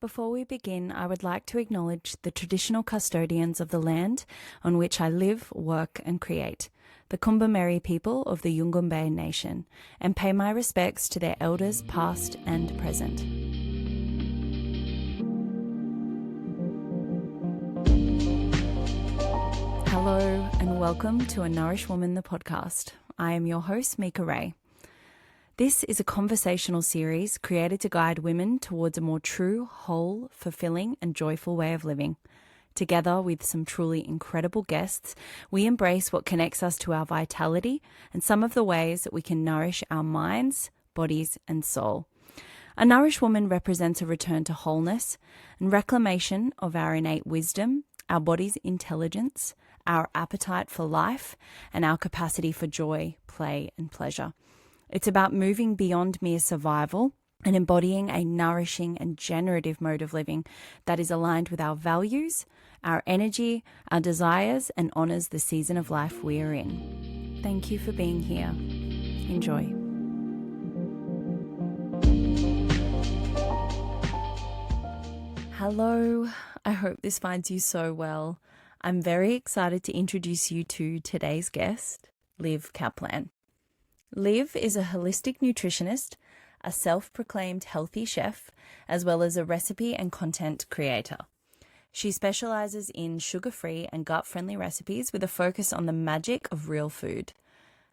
Before we begin, I would like to acknowledge the traditional custodians of the land on which I live, work and create, the Kumbameri people of the Yungumbeh Nation, and pay my respects to their elders past and present. Hello and welcome to A Nourished Woman, the podcast. I am your host, Mikka Raer. This is a conversational series created to guide women towards a more true, whole, fulfilling and joyful way of living. Together with some truly incredible guests, we embrace what connects us to our vitality and some of the ways that we can nourish our minds, bodies and soul. A nourished woman represents a return to wholeness and reclamation of our innate wisdom, our body's intelligence, our appetite for life, and our capacity for joy, play and pleasure. It's about moving beyond mere survival and embodying a nourishing and generative mode of living that is aligned with our values, our energy, our desires, and honours the season of life we are in. Thank you for being here. Enjoy. Hello, I hope this finds you so well. I'm very excited to introduce you to today's guest, Liv Kaplan. Liv is a holistic nutritionist, a self-proclaimed healthy chef, as well as a recipe and content creator. She specialises in sugar-free and gut-friendly recipes with a focus on the magic of real food.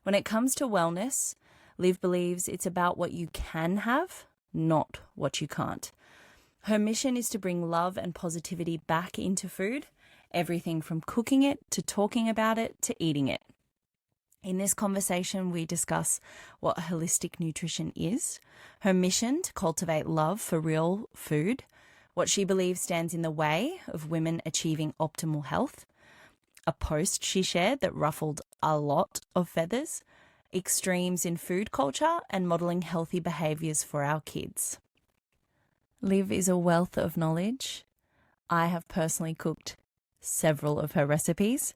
When it comes to wellness, Liv believes it's about what you can have, not what you can't. Her mission is to bring love and positivity back into food, everything from cooking it to talking about it to eating it. In this conversation, we discuss what holistic nutrition is, her mission to cultivate love for real food, what she believes stands in the way of women achieving optimal health, a post she shared that ruffled a lot of feathers, extremes in food culture, and modelling healthy behaviours for our kids. Liv is a wealth of knowledge. I have personally cooked several of her recipes.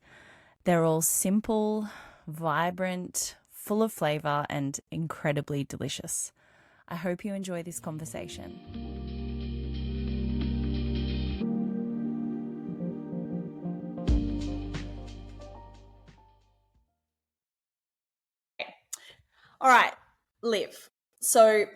They're all simple, vibrant, full of flavour and incredibly delicious. I hope you enjoy this conversation. All right, Liv. So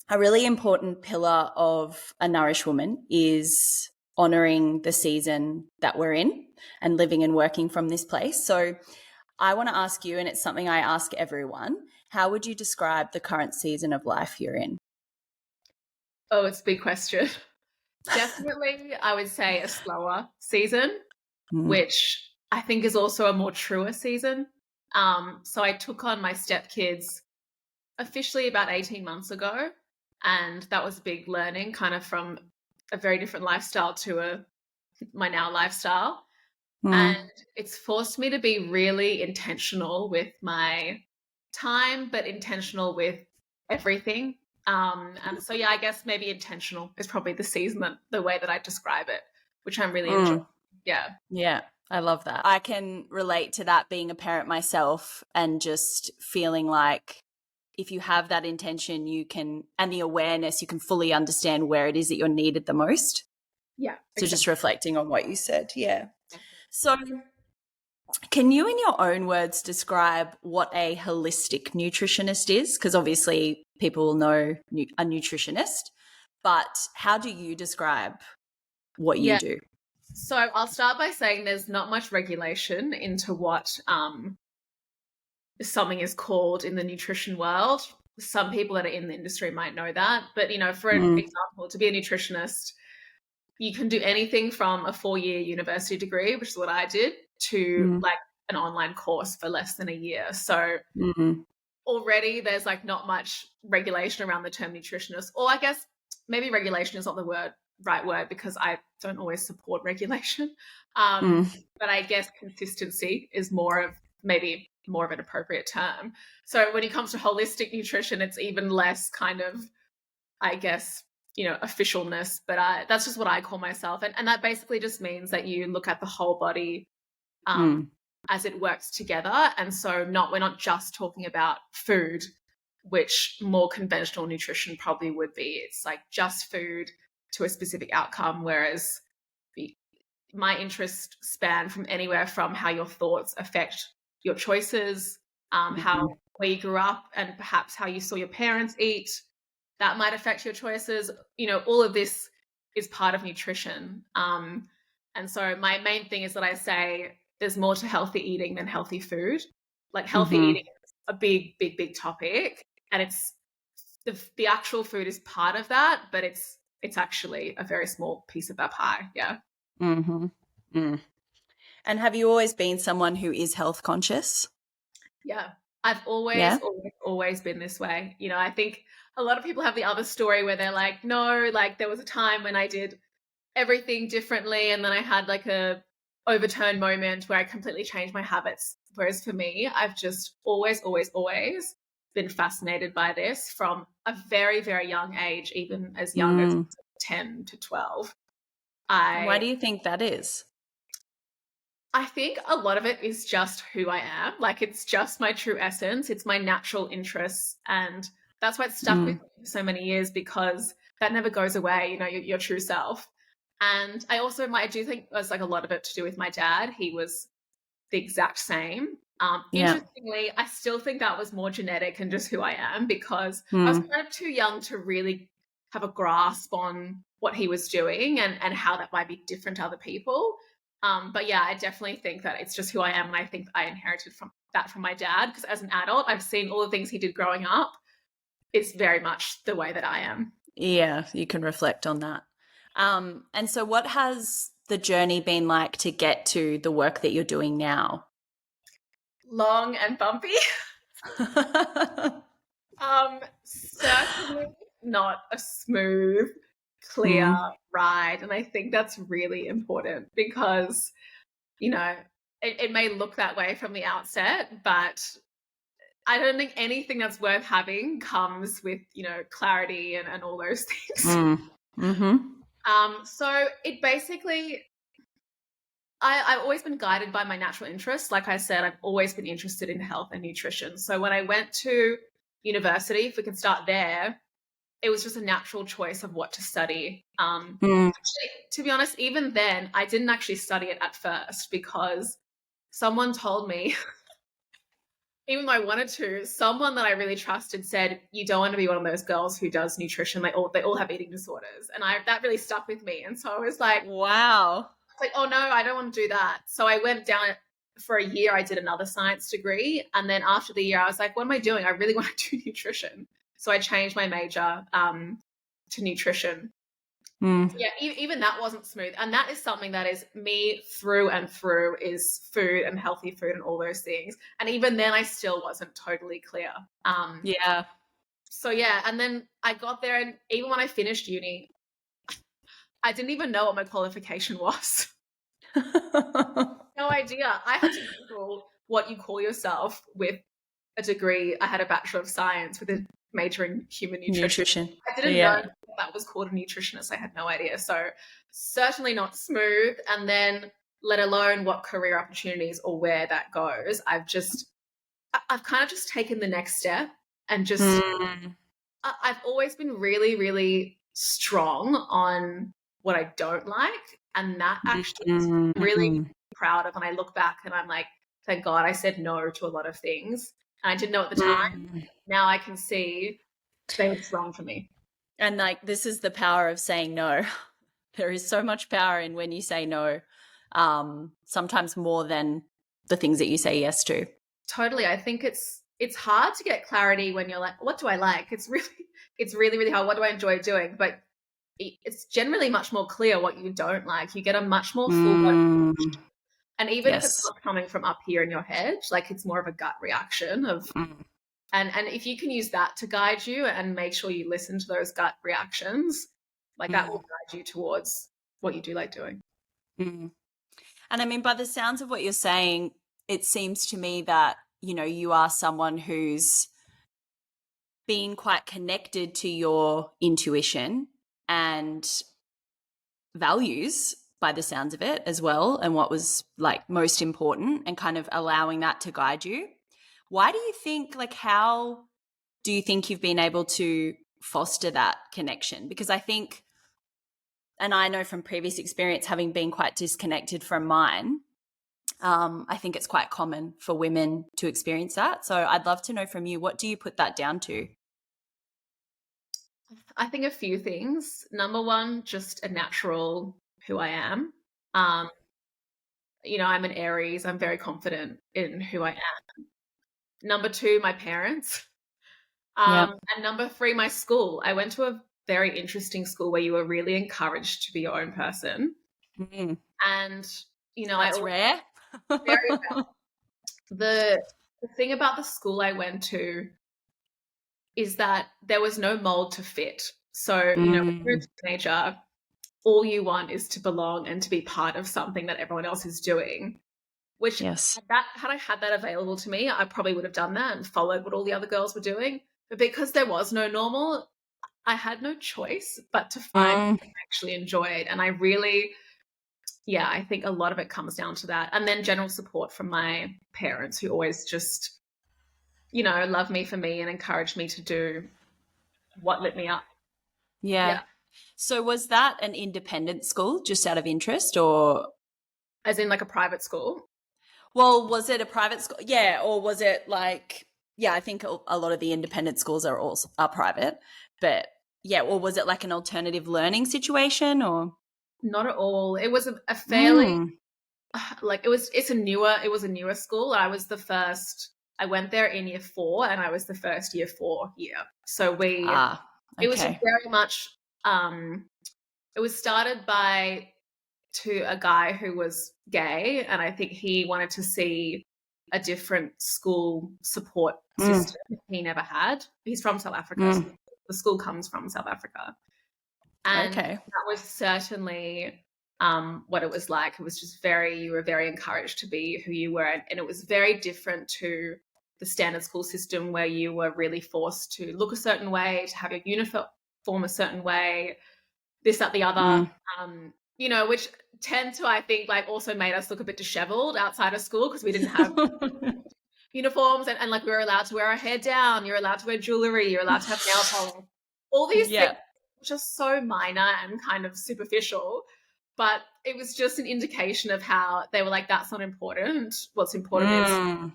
a really important pillar of a nourished woman is honouring the season that we're in and living and working from this place. So I want to ask you, and it's something I ask everyone, how would you describe the current season of life you're in? Oh, it's a big question. Definitely, I would say a slower season, which I think is also a more truer season. So I took on my stepkids officially about 18 months ago, and that was a big learning kind of from a very different lifestyle to my now lifestyle. And it's forced me to be really intentional with my time, but intentional with everything. And so, yeah, I guess maybe intentional is probably the way that I describe it, which I'm really enjoying. Yeah. Yeah, I love that. I can relate to that being a parent myself and just feeling like if you have that intention, you can, and the awareness, you can fully understand where it is that you're needed the most. Yeah. So just reflecting on what you said. Yeah. So can you, in your own words, describe what a holistic nutritionist is? Because obviously people will know a nutritionist, but how do you describe what you do? So I'll start by saying there's not much regulation into what something is called in the nutrition world. Some people that are in the industry might know that. But, for an example, to be a nutritionist, you can do anything from a 4-year university degree, which is what I did, to like an online course for less than a year. So already there's like not much regulation around the term nutritionist, or I guess maybe regulation is not the right word because I don't always support regulation. But I guess consistency is maybe more of an appropriate term. So when it comes to holistic nutrition, it's even less kind of, I guess, officialness, but that's just what I call myself. And that basically just means that you look at the whole body as it works together. And so we're not just talking about food, which more conventional nutrition probably would be. It's like just food to a specific outcome, whereas my interests span from anywhere from how your thoughts affect your choices, how where you grew up, and perhaps how you saw your parents eat. That might affect your choices. All of this is part of nutrition. And so my main thing is that I say there's more to healthy eating than healthy food. Like healthy eating is a big, big, big topic, and it's the actual food is part of that, but it's actually a very small piece of that pie. Yeah. Mm-hmm. Mm. And have you always been someone who is health conscious? Yeah. I've Yeah. always been this way. I think a lot of people have the other story where they're like, no, like there was a time when I did everything differently, and then I had like a overturned moment where I completely changed my habits. Whereas for me, I've just always been fascinated by this from a very, very young age, even as young as 10 to 12. Why do you think that is? I think a lot of it is just who I am. Like it's just my true essence. It's my natural interests. And that's why it's stuck with me for so many years, because that never goes away, your true self. And I do think there's like a lot of it to do with my dad. He was the exact same. Interestingly, I still think that was more genetic and just who I am, because I was kind of too young to really have a grasp on what he was doing and how that might be different to other people. But yeah, I definitely think that it's just who I am. And I think I inherited from my dad, because as an adult, I've seen all the things he did growing up. It's very much the way that I am. Yeah, you can reflect on that. And so what has the journey been like to get to the work that you're doing now? Long and bumpy. Certainly not a smooth, clear ride. And I think that's really important, because, it may look that way from the outset, but I don't think anything that's worth having comes with, clarity and all those things. So it basically, I've always been guided by my natural interests. Like I said, I've always been interested in health and nutrition. So when I went to university, if we can start there, it was just a natural choice of what to study. Actually, to be honest, even then, I didn't actually study it at first, because someone told me, even though I wanted to, someone that I really trusted said, you don't want to be one of those girls who does nutrition. They all have eating disorders. And that really stuck with me. And so I was like, wow. like, oh no, I don't want to do that. So I went down for a year. I did another science degree. And then after the year, I was like, what am I doing? I really want to do nutrition. So I changed my major to nutrition. Yeah, even that wasn't smooth. And that is something that is me through and through, is food and healthy food and all those things. And even then I still wasn't totally clear. Yeah. So yeah, and then I got there, and even when I finished uni, I didn't even know what my qualification was. No idea. I had to Google what you call yourself with a degree. I had a Bachelor of Science with a major in human nutrition. I didn't know that was called a nutritionist. I had no idea. So certainly not smooth. And then let alone what career opportunities or where that goes. I've kind of just taken the next step and just, I've always been really, really strong on what I don't like. And that actually is really proud of. And I look back and I'm like, thank God I said no to a lot of things. And I didn't know at the time. Now I can see they were wrong for me. And like, this is the power of saying no. There is so much power in when you say no, sometimes more than the things that you say yes to. Totally. I think it's hard to get clarity when you're like, what do I like? It's really, really hard. What do I enjoy doing? But it's generally much more clear what you don't like. You get a much more full body. And even if it's not coming from up here in your head, like it's more of a gut reaction of, and if you can use that to guide you and make sure you listen to those gut reactions, like that will guide you towards what you do like doing. And I mean, by the sounds of what you're saying, it seems to me that, you are someone who's been quite connected to your intuition and values by the sounds of it as well, and what was like most important, and kind of allowing that to guide you. Why do you think, like, how do you think you've been able to foster that connection? Because I think and I know from previous experience, having been quite disconnected from mine, I think it's quite common for women to experience that. So I'd love to know from you, what do you put that down to? I think a few things. Number one, just a natural who I am. Um, I'm an Aries. I'm very confident in who I am. Number two, my parents. Yeah. And number three, my school. I went to a very interesting school where you were really encouraged to be your own person. Mm. And, I That's always rare. very the thing about the school I went to is that there was no mold to fit. So, when you're a teenager, all you want is to belong and to be part of something that everyone else is doing. Which Yes. had I had that available to me, I probably would have done that and followed what all the other girls were doing. But because there was no normal, I had no choice but to find what I actually enjoyed. And I really, I think a lot of it comes down to that. And then general support from my parents, who always just, love me for me and encouraged me to do what lit me up. Yeah. Yeah. So was that an independent school, just out of interest, or? As in like a private school. Well, was it a private school? Yeah, or was it like? Yeah, I think a lot of the independent schools are private, but yeah, or was it like an alternative learning situation, or? Not at all. It was a fairly Mm. like it's it was a newer school. I went there in year 4 and I was the first year 4 year. So it was just Okay. very much it was started by to a guy who was gay, and I think he wanted to see a different school support system he never had. He's from South Africa, so the school comes from South Africa. And Okay. that was certainly what it was like. It was just you were very encouraged to be who you were. And it was very different to the standard school system where you were really forced to look a certain way, to have your uniform a certain way, this, that, the other, which tend to, I think, like also made us look a bit disheveled outside of school because we didn't have uniforms and like we were allowed to wear our hair down, you're allowed to wear jewelry, you're allowed to have nail polish. All these things just so minor and kind of superficial, but it was just an indication of how they were like, that's not important. What's important is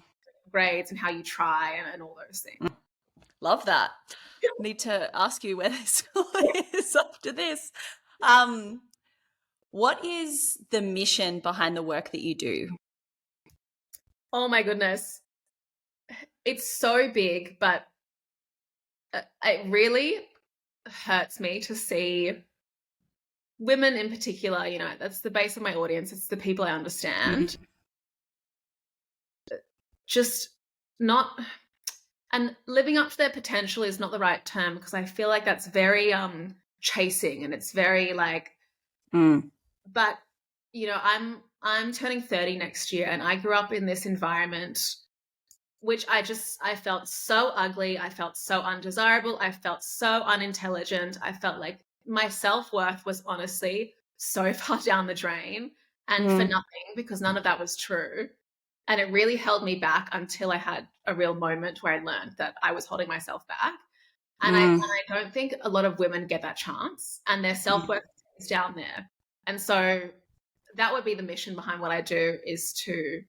grades and how you try and all those things. Love that. Need to ask you where the school is after this. What is the mission behind the work that you do? Oh my goodness. It's so big, but it really hurts me to see women in particular, that's the base of my audience. It's the people I understand. Just not, and living up to their potential is not the right term because I feel like that's very chasing and it's very like, but I'm turning 30 next year and I grew up in this environment which I felt so ugly. I felt so undesirable. I felt so unintelligent. I felt like my self-worth was honestly so far down the drain and for nothing because none of that was true. And it really held me back until I had a real moment where I learned that I was holding myself back. And I don't think a lot of women get that chance and their self-worth is down there. And so that would be the mission behind what I do, is to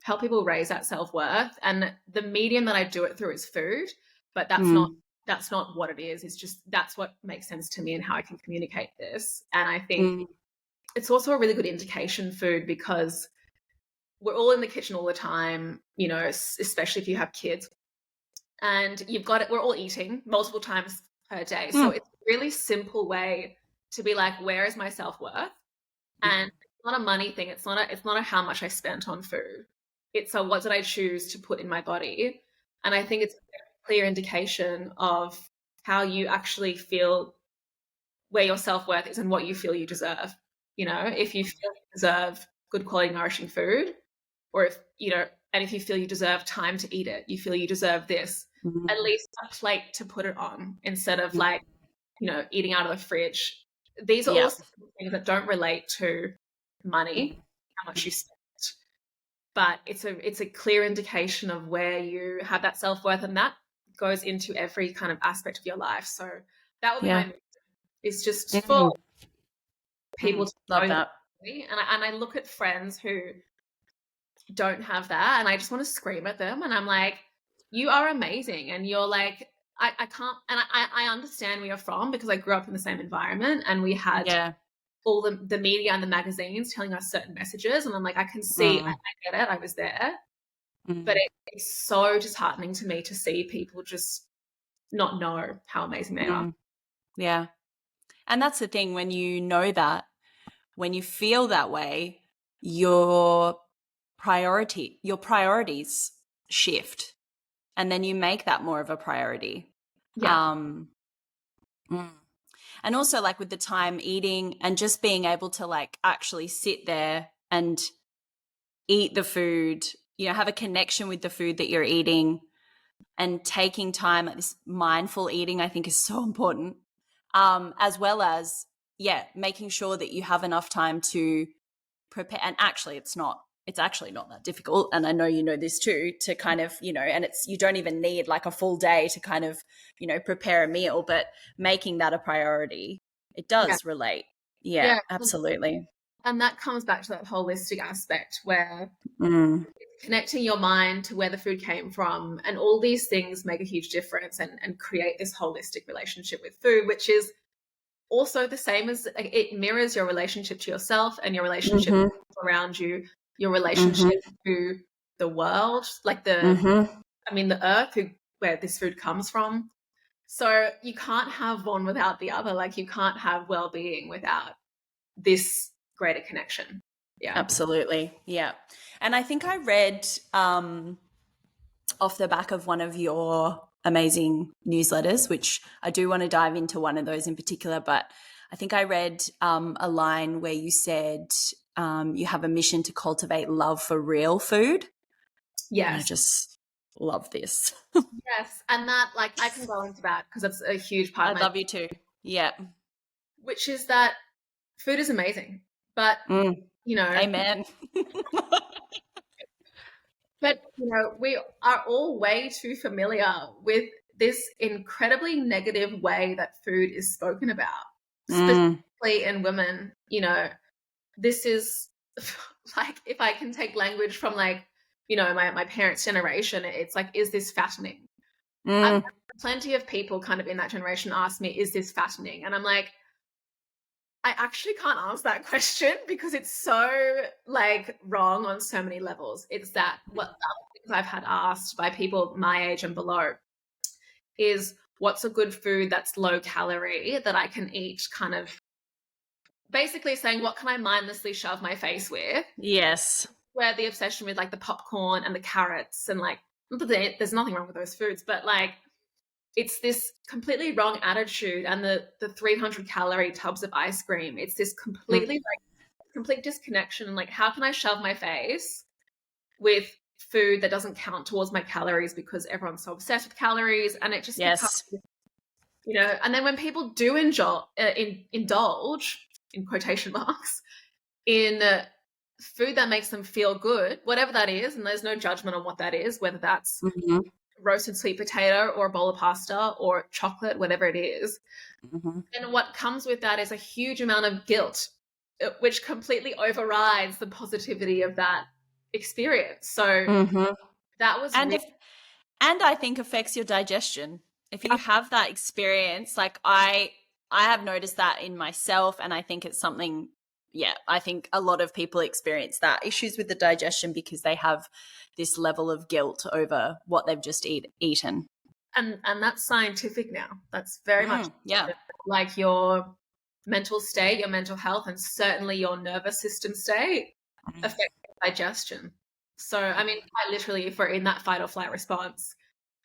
help people raise that self-worth. And the medium that I do it through is food, but that's not what it is. It's just that's what makes sense to me and how I can communicate this. And I think it's also a really good indication, food, because we're all in the kitchen all the time, especially if you have kids. And we're all eating multiple times per day. So it's a really simple way to be like, where is my self-worth? And it's not a money thing. It's not a how much I spent on food. It's a what did I choose to put in my body? And I think it's a very clear indication of how you actually feel, where your self-worth is and what you feel you deserve. If you feel you deserve good quality nourishing food, or if you feel you deserve time to eat it, you feel you deserve this, at least a plate to put it on instead of like, eating out of the fridge. These are all things that don't relate to money, how much you spend. But it's a clear indication of where you have that self-worth, and that goes into every kind of aspect of your life. So that would be my mission, is just for people to Love know that. and I look at friends who don't have that, and I just want to scream at them, and I'm like, you are amazing, and you're like, I can't, and I understand where you're from because I grew up in the same environment, and we had Yeah. all the media and the magazines telling us certain messages, and I'm like, I can see, I get it, I was there, but it's so disheartening to me to see people just not know how amazing they are. Yeah. And that's the thing, when you know that, when you feel that way, your priorities shift, and then you make that more of a priority. Yeah. And also, like, with the time eating and just being able to like actually sit there and eat the food, have a connection with the food that you're eating, and taking time, like this mindful eating, I think is so important. As well as, making sure that you have enough time to prepare. And actually, it's actually not that difficult. And I know you know this too, to kind of, and you don't even need like a full day to kind of, prepare a meal, but making that a priority, it does relate. Yeah, absolutely. And that comes back to that holistic aspect where connecting your mind to where the food came from, and all these things make a huge difference and create this holistic relationship with food, which is also the same as, it mirrors your relationship to yourself and your relationship around you, your relationship to the world, like the earth, where this food comes from. So you can't have one without the other. Like, you can't have well-being without this greater connection. Yeah. Absolutely. Yeah. And I think I read off the back of one of your amazing newsletters, which I do want to dive into one of those in particular, but I think I read a line where you said you have a mission to cultivate love for real food. Yes. And I just love this. Yes. And that, like, I can go into that because it's a huge part of I love you too. Yeah. Which is that food is amazing, but, Amen. but, we are all way too familiar with this incredibly negative way that food is spoken about, specifically in women. This is like, if I can take language from like, my parents' generation, it's like, is this fattening? I've had plenty of people kind of in that generation ask me, is this fattening? And I'm like, I actually can't answer that question because it's so like wrong on so many levels. It's that what things I've had asked by people my age and below is, what's a good food that's low calorie that I can eat, kind of basically saying, what can I mindlessly shove my face with? Yes. Where the obsession with like the popcorn and the carrots, and like, there's nothing wrong with those foods, but like, it's this completely wrong attitude, and the 300 calorie tubs of ice cream. It's this completely complete disconnection. Like, how can I shove my face with food that doesn't count towards my calories because everyone's so obsessed with calories, and it just becomes, and then when people do indulge in quotation marks in food that makes them feel good, whatever that is, and there's no judgment on what that is, whether that's roasted sweet potato or a bowl of pasta or chocolate, whatever it is. And what comes with that is a huge amount of guilt, which completely overrides the positivity of that experience. So that was and I think affects your digestion. If you have that experience, like I have noticed that in myself, and I think it's something, I think a lot of people experience that, issues with the digestion, because they have this level of guilt over what they've just eaten. And that's scientific now. That's very much like your mental state, your mental health, and certainly your nervous system state affects digestion. So, I mean, quite literally, if we're in that fight or flight response,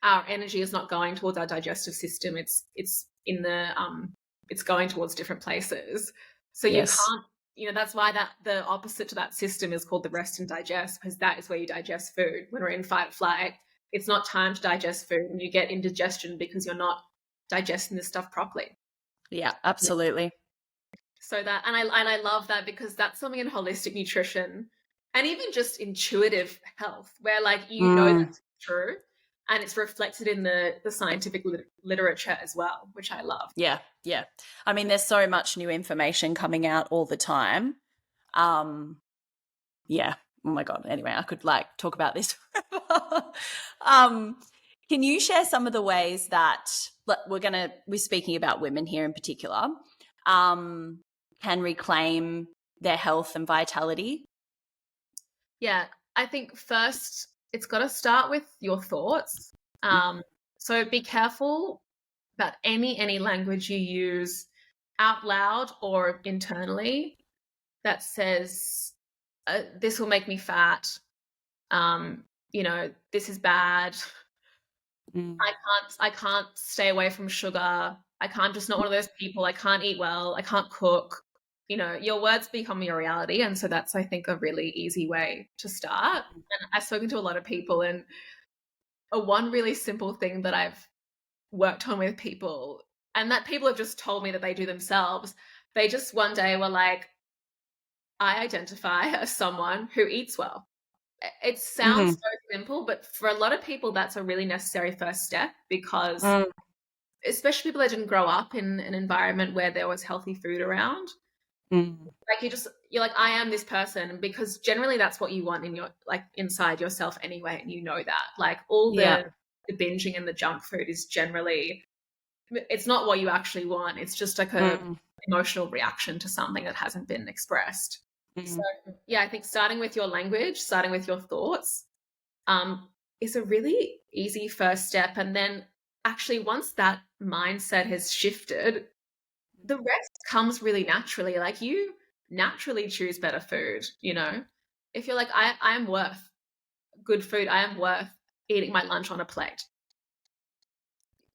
our energy is not going towards our digestive system. It's in the it's going towards different places. So you can't, that's why the opposite to that system is called the rest and digest, because that is where you digest food. When we're in fight or flight, it's not time to digest food, and you get indigestion because you're not digesting this stuff properly. Yeah, absolutely. So that, and I love that, because that's something in holistic nutrition and even just intuitive health where, like, that's true. and it's reflected in the scientific literature as well, which I love. Yeah. I mean, there's so much new information coming out all the time. Yeah. Oh my God. Anyway, I could like talk about this forever. um, can you share some of the ways that we're speaking about women here in particular, can reclaim their health and vitality? Yeah, I think first it's got to start with your thoughts. So be careful about any language you use out loud or internally that says this will make me fat. This is bad. I can't stay away from sugar. I'm just not one of those people. I can't eat well. I can't cook. Your words become your reality. And so that's, I think, a really easy way to start. And I've spoken to a lot of people, and one really simple thing that I've worked on with people, and that people have just told me that they do themselves, they just one day were like, I identify as someone who eats well. It sounds so simple, but for a lot of people, that's a really necessary first step, because especially people that didn't grow up in an environment where there was healthy food around. Like you're like, I am this person, because generally that's what you want in your, like, inside yourself anyway, and you know that. Like all the binging and the junk food is generally, it's not what you actually want. It's just like a emotional reaction to something that hasn't been expressed. So yeah, I think starting with your language, starting with your thoughts, is a really easy first step. And then actually once that mindset has shifted, the rest comes really naturally. Like you naturally choose better food, if you're like, I am worth good food, I am worth eating my lunch on a plate,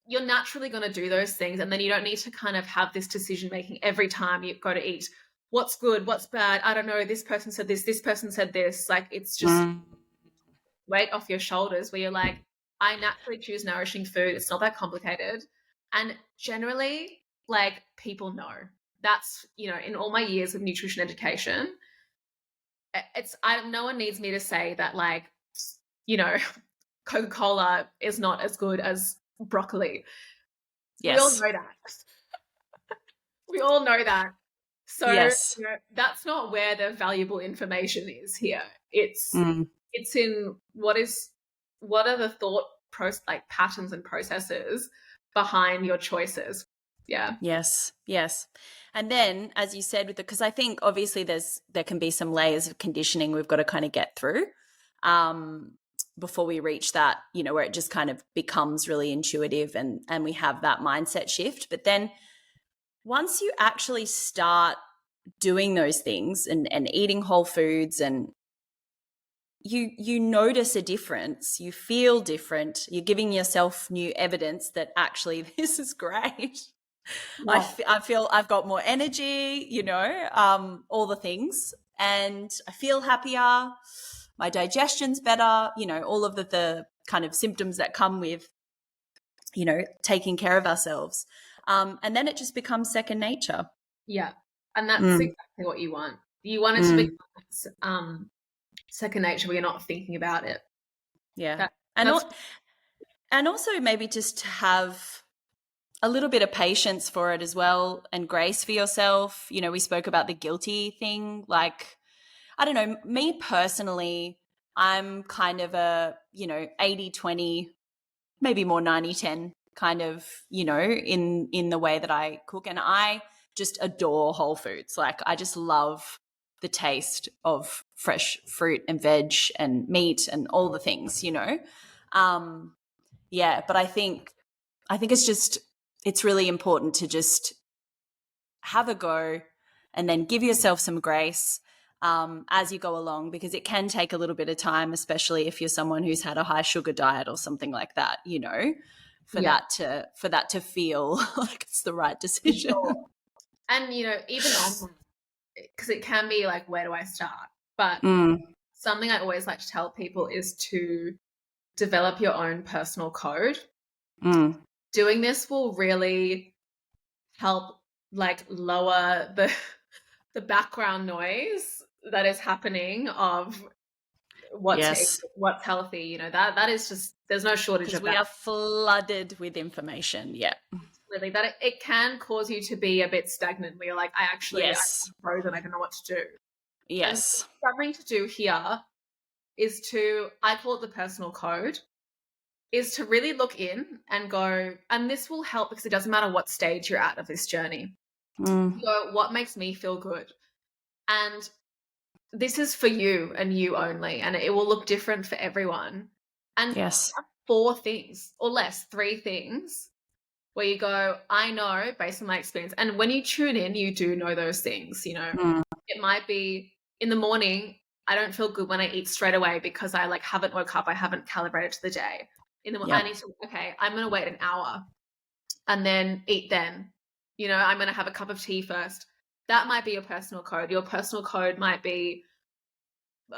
you're naturally going to do those things. And then you don't need to kind of have this decision making every time you go to eat. What's good, what's bad, I don't know, this person said this person said this. Like it's just weight off your shoulders, where you're like, I naturally choose nourishing food. It's not that complicated. And generally, like, people know. That's, in all my years of nutrition education, no one needs me to say that, like, Coca-Cola is not as good as broccoli. Yes. We all know that. We all know that. So yes. That's not where the valuable information is here. It's in what are the thought patterns and processes behind your choices. Yeah. Yes. And then, as you said, because I think obviously there can be some layers of conditioning we've got to kind of get through before we reach that, where it just kind of becomes really intuitive and we have that mindset shift. But then once you actually start doing those things and eating whole foods, and you notice a difference, you feel different, you're giving yourself new evidence that actually this is great. Yeah. I feel I've got more energy, all the things, and I feel happier, my digestion's better, all of the kind of symptoms that come with, taking care of ourselves. And then it just becomes second nature. Yeah. And that's exactly what you want. You want it to become second nature, where you're not thinking about it. Yeah. And also maybe just to have a little bit of patience for it as well, and grace for yourself. We spoke about the guilty thing. Like, I don't know, me personally, I'm kind of a, 80-20, maybe more 90-10 kind of, in the way that I cook. And I just adore whole foods. Like, I just love the taste of fresh fruit and veg and meat and all the things, yeah, but I think it's really important to just have a go and then give yourself some grace as you go along, because it can take a little bit of time, especially if you're someone who's had a high sugar diet or something like that, for that to feel like it's the right decision. Sure. And, even on, because it can be like, where do I start? But something I always like to tell people is to develop your own personal code. Doing this will really help, like, lower the background noise that is happening of what to eat, Yes. what's healthy, you know, that is just, there's no shortage Because of we that. are flooded with information. Yeah. Really, that it can cause you to be a bit stagnant where you're like, I'm Yes. frozen, I don't know what to do. And Yes. something to do here is to, I call it the personal code, is to really look in and go, and this will help because it doesn't matter what stage you're at of this journey. You go, what makes me feel good? And this is for you and you only, and it will look different for everyone. And Yes. 4 things or less, 3 things where you go, I know based on my experience. And when you tune in, you do know those things, you know. It might be in the morning, I don't feel good when I eat straight away because I like haven't woke up, I haven't calibrated to the day. In the I need to, okay, I'm going to wait an hour and then eat then. You know, I'm going to have a cup of tea first. That might be your personal code. Your personal code might be,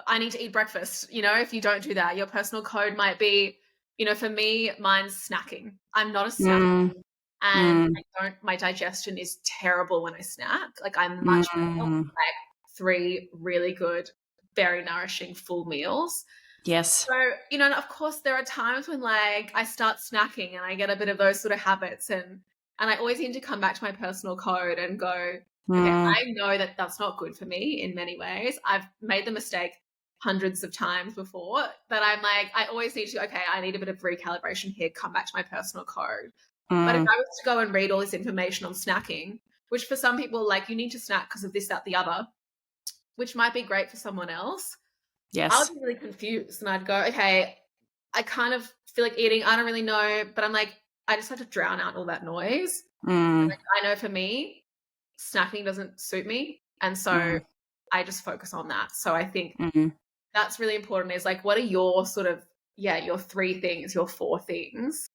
I need to eat breakfast. You know, if you don't do that, your personal code might be, you know, for me, mine's snacking. I'm not a snacker. And my digestion is terrible when I snack. Like I'm much better with like 3 really good, very nourishing full meals. Yes. So, you know, and of course there are times when like I start snacking and I get a bit of those sort of habits, and I always need to come back to my personal code and go, okay, I know that that's not good for me in many ways. I've made the mistake hundreds of times before that I'm like, I always need to, okay, I need a bit of recalibration here, come back to my personal code. But if I was to go and read all this information on snacking, which for some people, like you need to snack because of this, that, the other, which might be great for someone else, I Yes. would be really confused. And I'd go, okay, I kind of feel like eating. I don't really know. But I'm like, I just have to drown out all that noise. Like, I know for me, snacking doesn't suit me. And so I just focus on that. So I think that's really important is like, what are your sort of, your 3 things, your 4 things?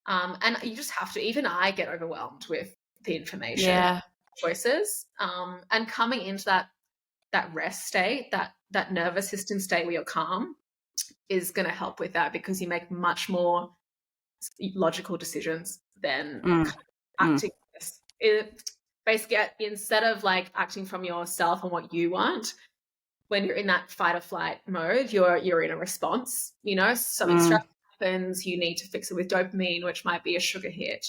And you just have to, even I get overwhelmed with the information choices. And coming into that rest state, that nervous system state where you're calm is going to help with that because you make much more logical decisions than acting. Basically, instead of like acting from yourself and what you want, when you're in that fight or flight mode, you're in a response. You know, something stressful happens, you need to fix it with dopamine, which might be a sugar hit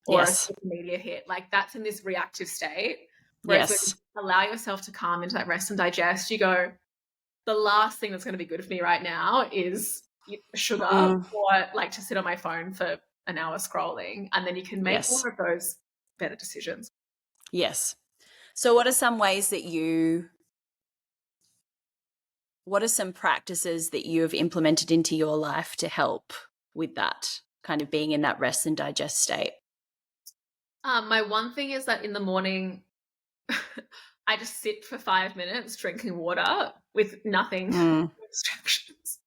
or a social media hit. Like that's in this reactive state. Whereas when you allow yourself to calm into that rest and digest, you go, the last thing that's going to be good for me right now is sugar or like to sit on my phone for an hour scrolling. And then you can make more of those better decisions. Yes. So what are some practices that you have implemented into your life to help with that kind of being in that rest and digest state? My one thing is that in the morning, I just sit for 5 minutes drinking water with nothing, no distractions.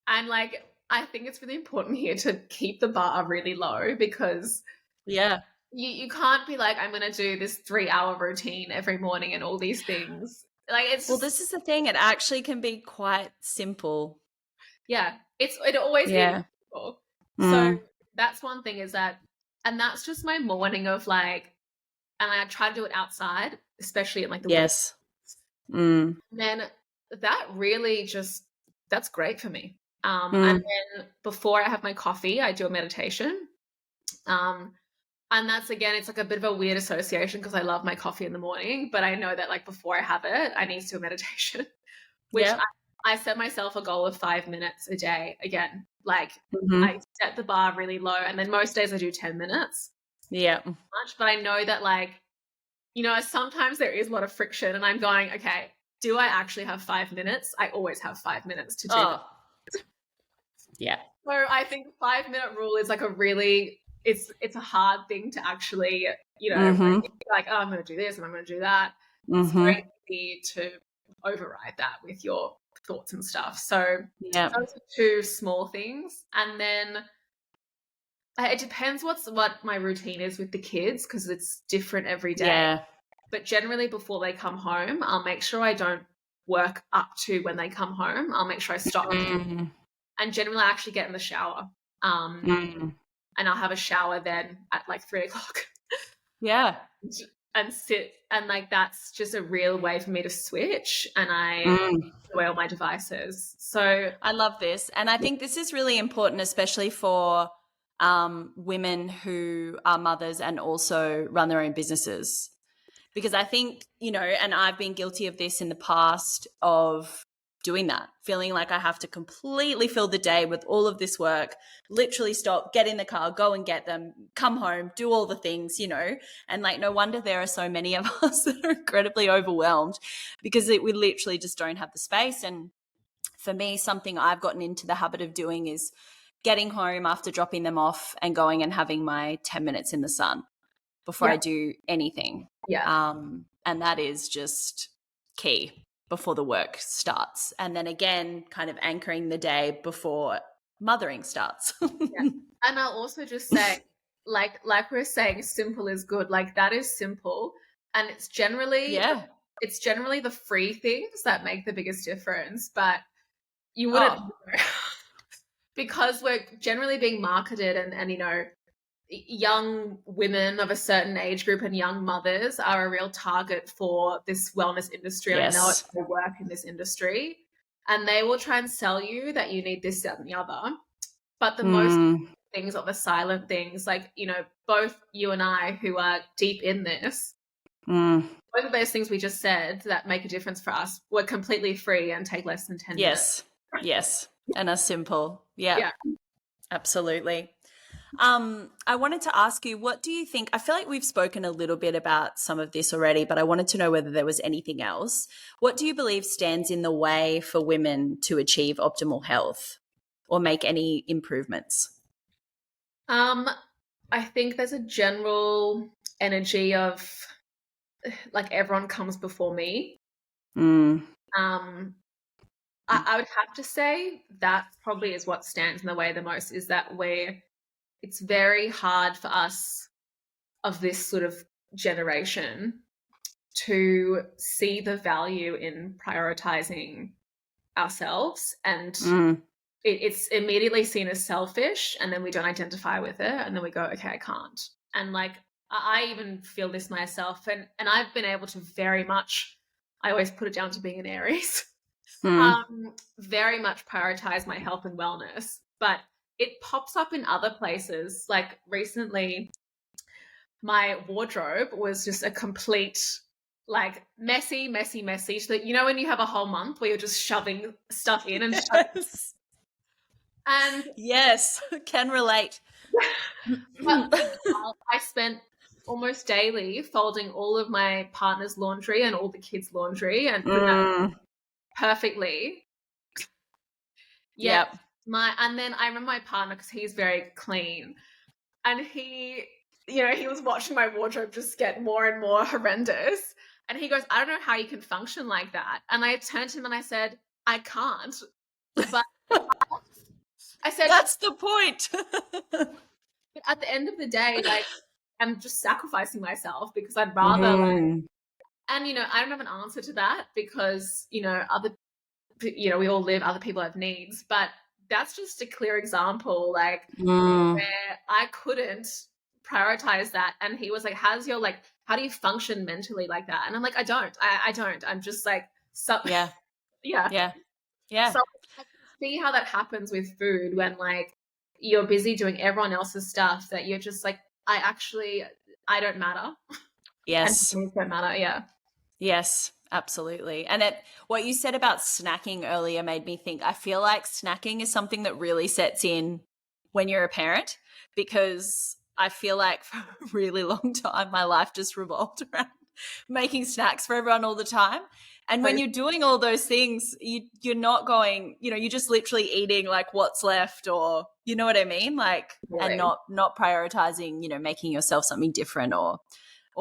And like, I think it's really important here to keep the bar really low because you can't be like, I'm going to do this 3-hour routine every morning and all these things. Like it's well, this is the thing. It actually can be quite simple. Yeah, it always is simple. So that's one thing is that, and that's just my morning of like, and I try to do it outside, especially in like the Yes. And then that really just, that's great for me. And then before I have my coffee, I do a meditation. And that's, again, it's like a bit of a weird association because I love my coffee in the morning, but I know that like before I have it, I need to do a meditation, which I set myself a goal of 5 minutes a day. Again, like I set the bar really low, and then most days I do 10 minutes. Much, but I know that like, you know, sometimes there is a lot of friction and I'm going, okay, do I actually have 5 minutes? I always have 5 minutes to do that. So I think 5-minute rule is like a really, it's a hard thing to actually, you know, like, oh, I'm going to do this and I'm going to do that. It's very easy to override that with your thoughts and stuff. So those are 2 small things. And then it depends what my routine is with the kids because it's different every day. But generally before they come home, I'll make sure I don't work up to when they come home. I'll make sure I stop. And generally I actually get in the shower. And I'll have a shower then at like 3 o'clock. and sit, and like that's just a real way for me to switch, and I away all my devices. So I love this. And I think this is really important, especially for women who are mothers and also run their own businesses. Because I think, and I've been guilty of this in the past of doing that, feeling like I have to completely fill the day with all of this work, literally stop, get in the car, go and get them, come home, do all the things, and like no wonder there are so many of us that are incredibly overwhelmed because we literally just don't have the space. And for me, something I've gotten into the habit of doing is getting home after dropping them off and going and having my 10 minutes in the sun before I do anything. And that is just key before the work starts. And then again, kind of anchoring the day before mothering starts. And I'll also just say, like we were saying, simple is good. Like that is simple. And it's generally the free things that make the biggest difference. But you wouldn't know. Because we're generally being marketed and young women of a certain age group and young mothers are a real target for this wellness industry. Yes. I know it's going to work in this industry, and they will try and sell you that you need this, that, and the other. But the most things are the silent things, like, both you and I who are deep in this, both of those things we just said that make a difference for us were completely free and take less than 10 minutes. Yes. And are simple. Yeah. Absolutely. I wanted to ask you, what do you think? I feel like we've spoken a little bit about some of this already, but I wanted to know whether there was anything else. What do you believe stands in the way for women to achieve optimal health or make any improvements? I think there's a general energy of like everyone comes before me. I would have to say that probably is what stands in the way the most, is that it's very hard for us of this sort of generation to see the value in prioritizing ourselves, and it's immediately seen as selfish, and then we don't identify with it, and then we go, okay, I can't. And like I even feel this myself, and I've been able to very much, I always put it down to being an Aries, very much prioritize my health and wellness, but it pops up in other places. Like recently, my wardrobe was just a complete, like messy. So that, when you have a whole month where you're just shoving stuff in and and yes, can relate. But I spent almost daily folding all of my partner's laundry and all the kids' laundry and putting that perfectly. Yep. And then I remember my partner, because he's very clean, and he was watching my wardrobe just get more and more horrendous, and he goes, I don't know how you can function like that. And I turned to him and I said, I can't, but I said, that's the point. But at the end of the day, like, I'm just sacrificing myself because I'd rather and I don't have an answer to that, because we all live, other people have needs, but that's just a clear example, like where I couldn't prioritize that. And he was like, how do you function mentally like that? And I'm like, I don't. I'm just like, yeah. So I can see how that happens with food, when like you're busy doing everyone else's stuff, that you're just like, I don't matter. Yes. And things don't matter. Yeah. Yes, absolutely. And what you said about snacking earlier made me think, I feel like snacking is something that really sets in when you're a parent, because I feel like for a really long time my life just revolved around making snacks for everyone all the time. And when you're doing all those things, you're not going, you're just literally eating like what's left, or you know what I mean? Like, and not prioritizing, making yourself something different, or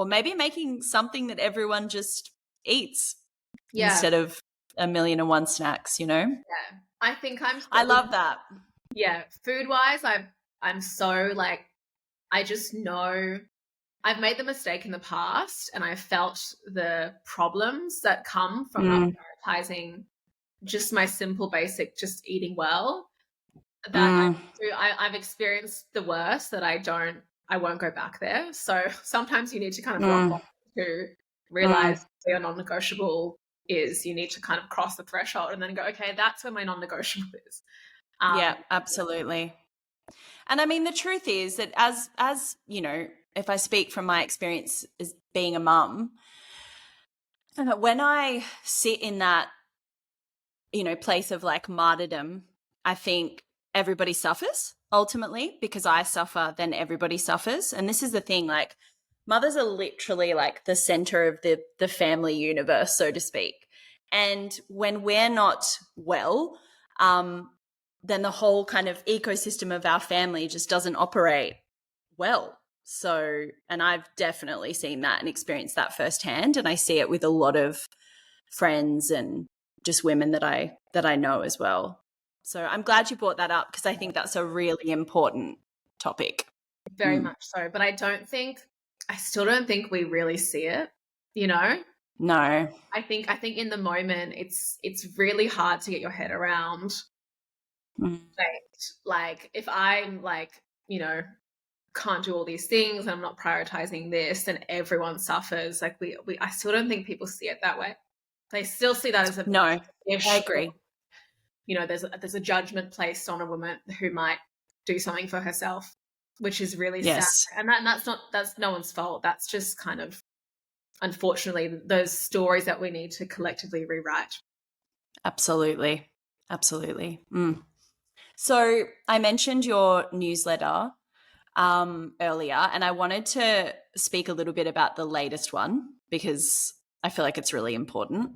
maybe making something that everyone just eats instead of a million and one snacks, Yeah. I think I love that. Yeah. Food wise, I'm so like, I just know I've made the mistake in the past, and I've felt the problems that come from not prioritizing just my simple basic, just eating well. That I've experienced the worst, that I won't go back there. So sometimes you need to kind of drop off who realize your non-negotiable is you need to kind of cross the threshold and then go, okay, that's where my non-negotiable is. Yeah, absolutely. And I mean, the truth is that as you know, if I speak from my experience as being a mum, when I sit in that, place of like martyrdom, I think everybody suffers ultimately. Because I suffer, then everybody suffers. And this is the thing, like mothers are literally like the center of the family universe, so to speak. And when we're not well, then the whole kind of ecosystem of our family just doesn't operate well. So, and I've definitely seen that and experienced that firsthand. And I see it with a lot of friends and just women that I know as well. So I'm glad you brought that up, because I think that's a really important topic. Very much so. But I still don't think we really see it, you know? No. I think in the moment it's really hard to get your head around. Like if I'm like, can't do all these things and I'm not prioritizing this, then everyone suffers. Like I still don't think people see it that way. They still see that as a No, I agree. There's a judgment placed on a woman who might do something for herself, which is really sad. And that's no one's fault. That's just kind of, unfortunately, those stories that we need to collectively rewrite. Absolutely. So I mentioned your newsletter earlier, and I wanted to speak a little bit about the latest one because I feel like it's really important.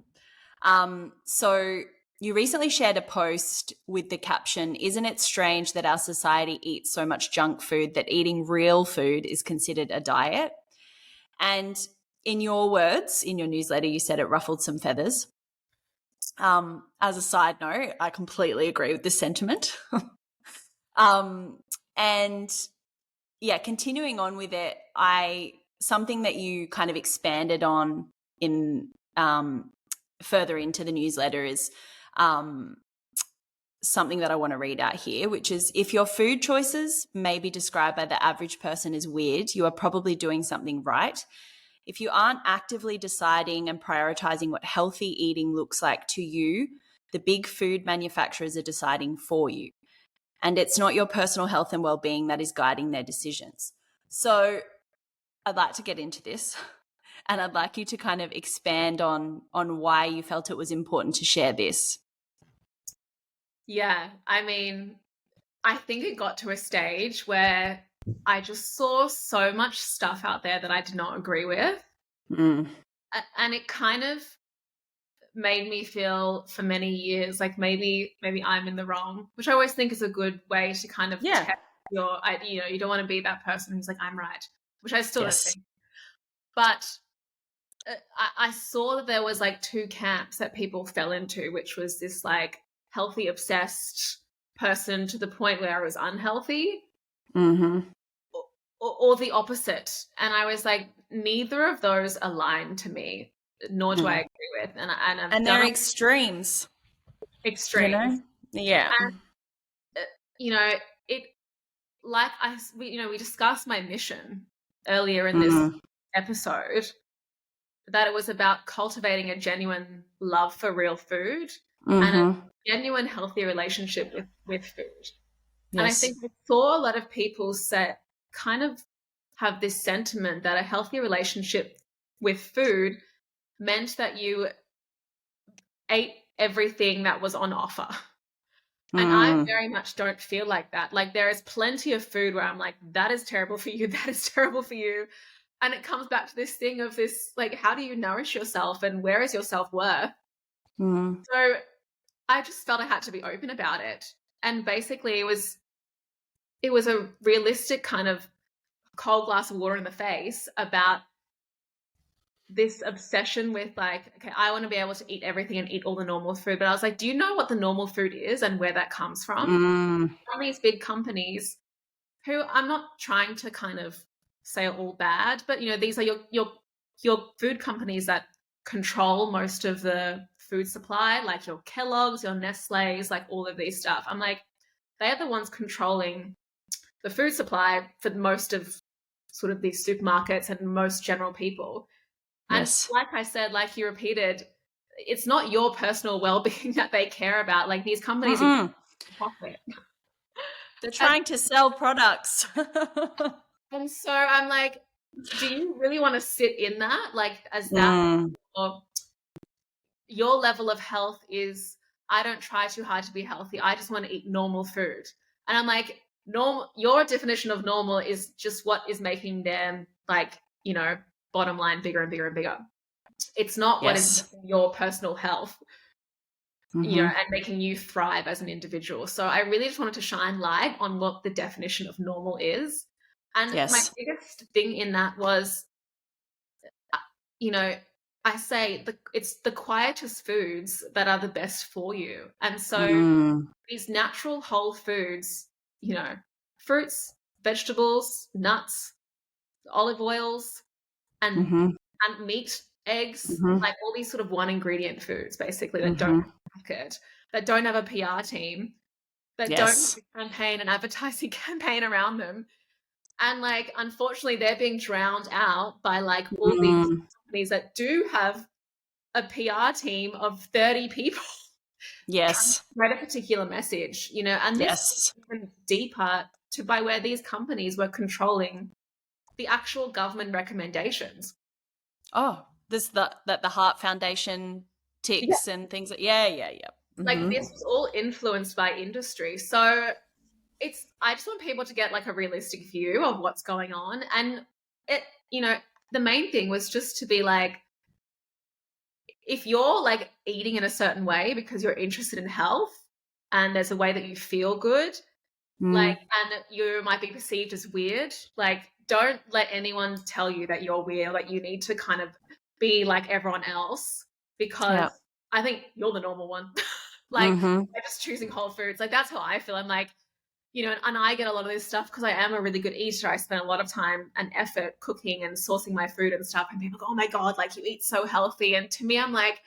So you recently shared a post with the caption, "Isn't it strange that our society eats so much junk food that eating real food is considered a diet?" And in your words, in your newsletter, you said it ruffled some feathers. As a side note, I completely agree with this sentiment. And yeah, continuing on with it, something that you kind of expanded on in further into the newsletter is something that I want to read out here, which is, if your food choices may be described by the average person as weird, you are probably doing something right. If you aren't actively deciding and prioritizing what healthy eating looks like to you, the big food manufacturers are deciding for you. And it's not your personal health and well-being that is guiding their decisions. So I'd like to get into this, and I'd like you to kind of expand on why you felt it was important to share this. Yeah, I mean, I think it got to a stage where I just saw so much stuff out there that I did not agree with. And it kind of made me feel for many years like maybe I'm in the wrong, which I always think is a good way to kind of test you don't want to be that person who's like, I'm right, which I still don't think. But I saw that there was like two camps that people fell into, which was this like healthy obsessed person to the point where I was unhealthy, or the opposite. And I was like, neither of those align to me, nor do I agree with. And they're extremes. Extremes. Yeah. And, it, like we discussed my mission earlier in this episode, that it was about cultivating a genuine love for real food and a genuine healthy relationship with food. Yes. And I think I saw a lot of people kind of have this sentiment that a healthy relationship with food meant that you ate everything that was on offer. And I very much don't feel like that. Like, there is plenty of food where I'm like, that is terrible for you. That is terrible for you. And it comes back to this thing of this, like, how do you nourish yourself and where is your self-worth? So I just felt I had to be open about it. And basically it was a realistic kind of cold glass of water in the face about this obsession with like, okay, I want to be able to eat everything and eat all the normal food. But I was like, do you know what the normal food is and where that comes from? From these big companies who, I'm not trying to kind of say are all bad, but these are your food companies that control most of the food supply, like your Kellogg's, your Nestle's, like all of these stuff. I'm like, they are the ones controlling the food supply for most of sort of these supermarkets and most general people. And Yes. like I said, like you repeated, it's not your personal well-being that they care about. Like these companies exist for profit. They're And, trying to sell products. and so I'm like, do you really want to sit in that? Like, as that, Mm. or your level of health is, I don't try too hard to be healthy. I just want to eat normal food. And I'm like, normal, your definition of normal is just what is making them like, you know, bottom line bigger and bigger and bigger. It's not what is Yes. making your personal health, you know, Mm-hmm. and making you thrive as an individual. So I really just wanted to shine light on what the definition of normal is. And my Yes. biggest thing in that was, you know, I say it's the quietest foods that are the best for you. And so Mm. these natural whole foods, you know, fruits, vegetables, nuts, olive oils, and Mm-hmm. meat, eggs, Mm-hmm. like all these sort of one ingredient foods basically that don't Mm-hmm. have a market, that don't have a PR team, that don't have Yes. a campaign, an advertising campaign around them. And like, unfortunately, they're being drowned out by like all these Mm. companies that do have a PR team of 30 people trying to Yes. spread a particular message, you know, and this Yes. goes even deeper to by where these companies were controlling the actual government recommendations. Oh, this the Heart Foundation Yeah. ticks and things. Yeah. Like Mm-hmm. this was all influenced by industry. So I just want people to get like a realistic view of what's going on. And it, you know, the main thing was just to be like, if you're like eating in a certain way because you're interested in health and there's a way that you feel good, like, Mm. and you might be perceived as weird, like, don't let anyone tell you that you're weird, like you need to kind of be like everyone else, because Yeah. I think you're the normal one. Like, Mm-hmm. they're just choosing whole foods. Like, that's how I feel. I'm like, you know, and I get a lot of this stuff because I am a really good eater. I spend a lot of time and effort cooking and sourcing my food and stuff. And people go, oh my God, like you eat so healthy. And to me, I'm like,